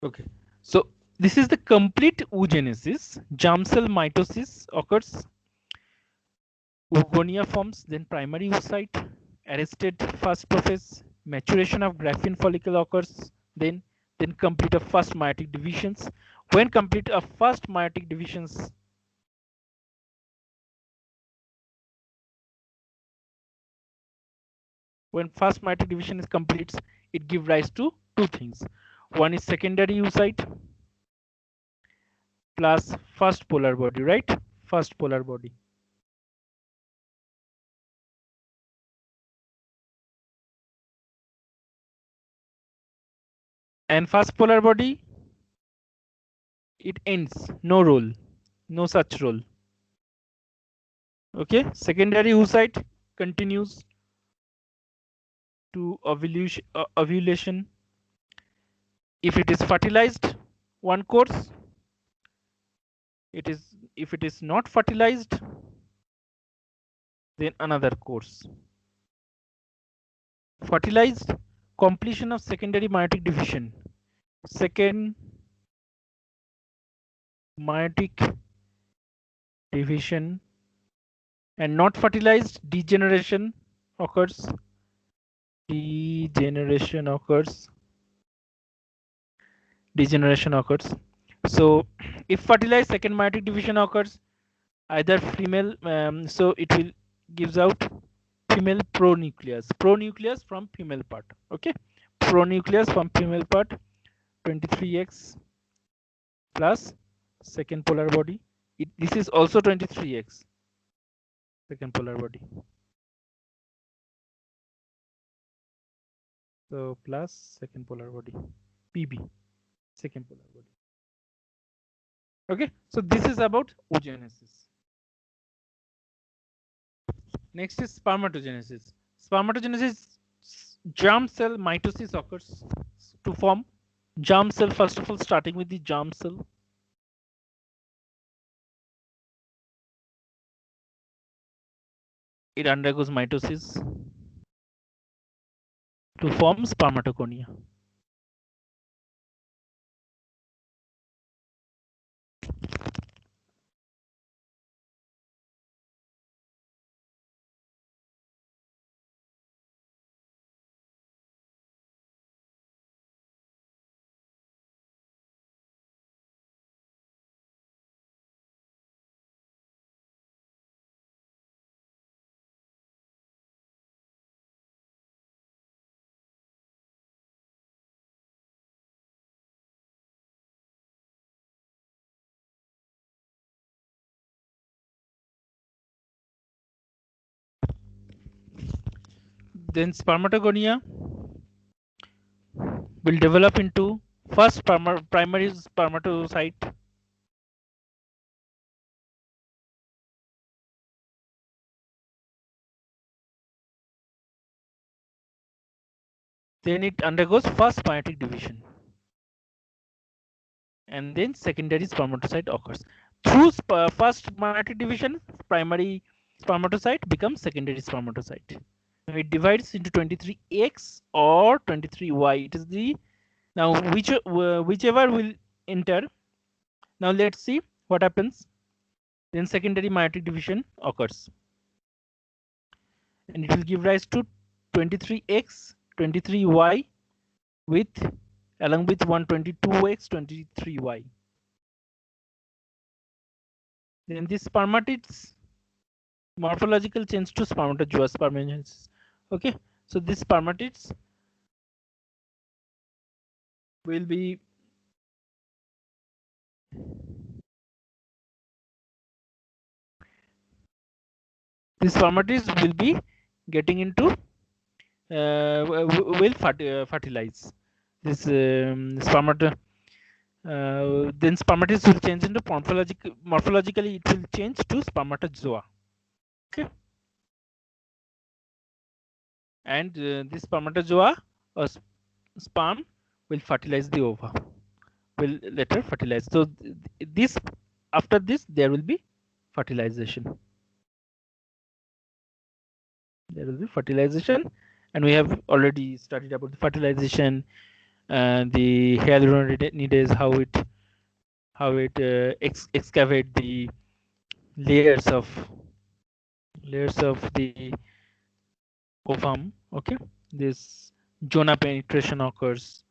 Okay, so this is the complete oogenesis. Germ cell mitosis occurs, oogonia forms, then primary oocyte, arrested first prophase, maturation of graphene follicle occurs, then complete of first meiotic divisions. When complete of first meiotic divisions, when first meiotic division is complete, it gives rise to two things. One is secondary oocyte plus first polar body, right? First polar body. And first polar body, it ends, no role, no such role. Okay, secondary oocyte continues to ovulation. If it is fertilized, one course. If it is not fertilized, then another course. Fertilized, completion of secondary meiotic division. Second meiotic division, and not fertilized, degeneration occurs. Degeneration occurs. So if fertilized, second meiotic division occurs, either female, so it will gives out female pronucleus from female part. Okay, pronucleus from female part, 23X plus second polar body. This is also 23X second polar body. So plus second polar body, PB, second polar body. Okay, so this is about oogenesis. Next is spermatogenesis. Spermatogenesis, germ cell mitosis occurs to form germ cell. First of all, starting with the germ cell. It undergoes mitosis to form spermatogonia. Then spermatogonia will develop into first primary spermatocyte. Then it undergoes first meiotic division, and then secondary spermatocyte occurs. Through first meiotic division, primary spermatocyte becomes secondary spermatocyte. It divides into 23X or 23Y. It is the now whichever will enter. Now let's see what happens. Then secondary meiotic division occurs, and it will give rise to 23X, 23Y with along with 122X, 23Y. Then this spermatids morphological change to spermatozoa, spermatogenesis. Okay, so these spermatids will be getting into will fertilize this spermata. Then spermatids will change into morphologically it will change to spermatozoa. Okay, and this spermatozoa or sperm will fertilize the ova, will later fertilize. So this after this there will be fertilization. There will be fertilization, and we have already studied about the fertilization and the hyaluronidase, how it excavate the layers of the ovum. Okay, this zona penetration occurs.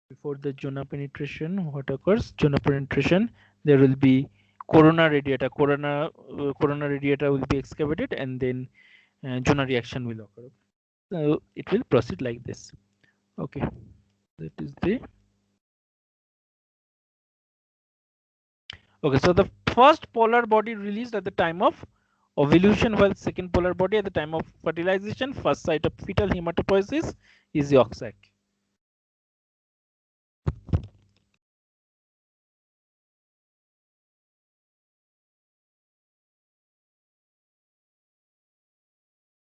Before the zona penetration, what occurs? Zona penetration, there will be corona radiata. Corona radiata will be excavated, and then zona reaction will occur. So it will proceed like this. Okay, that is the okay. So the first polar body released at the time of ovulation, while second polar body at the time of fertilization. First site of fetal hematopoiesis is the yolk sac.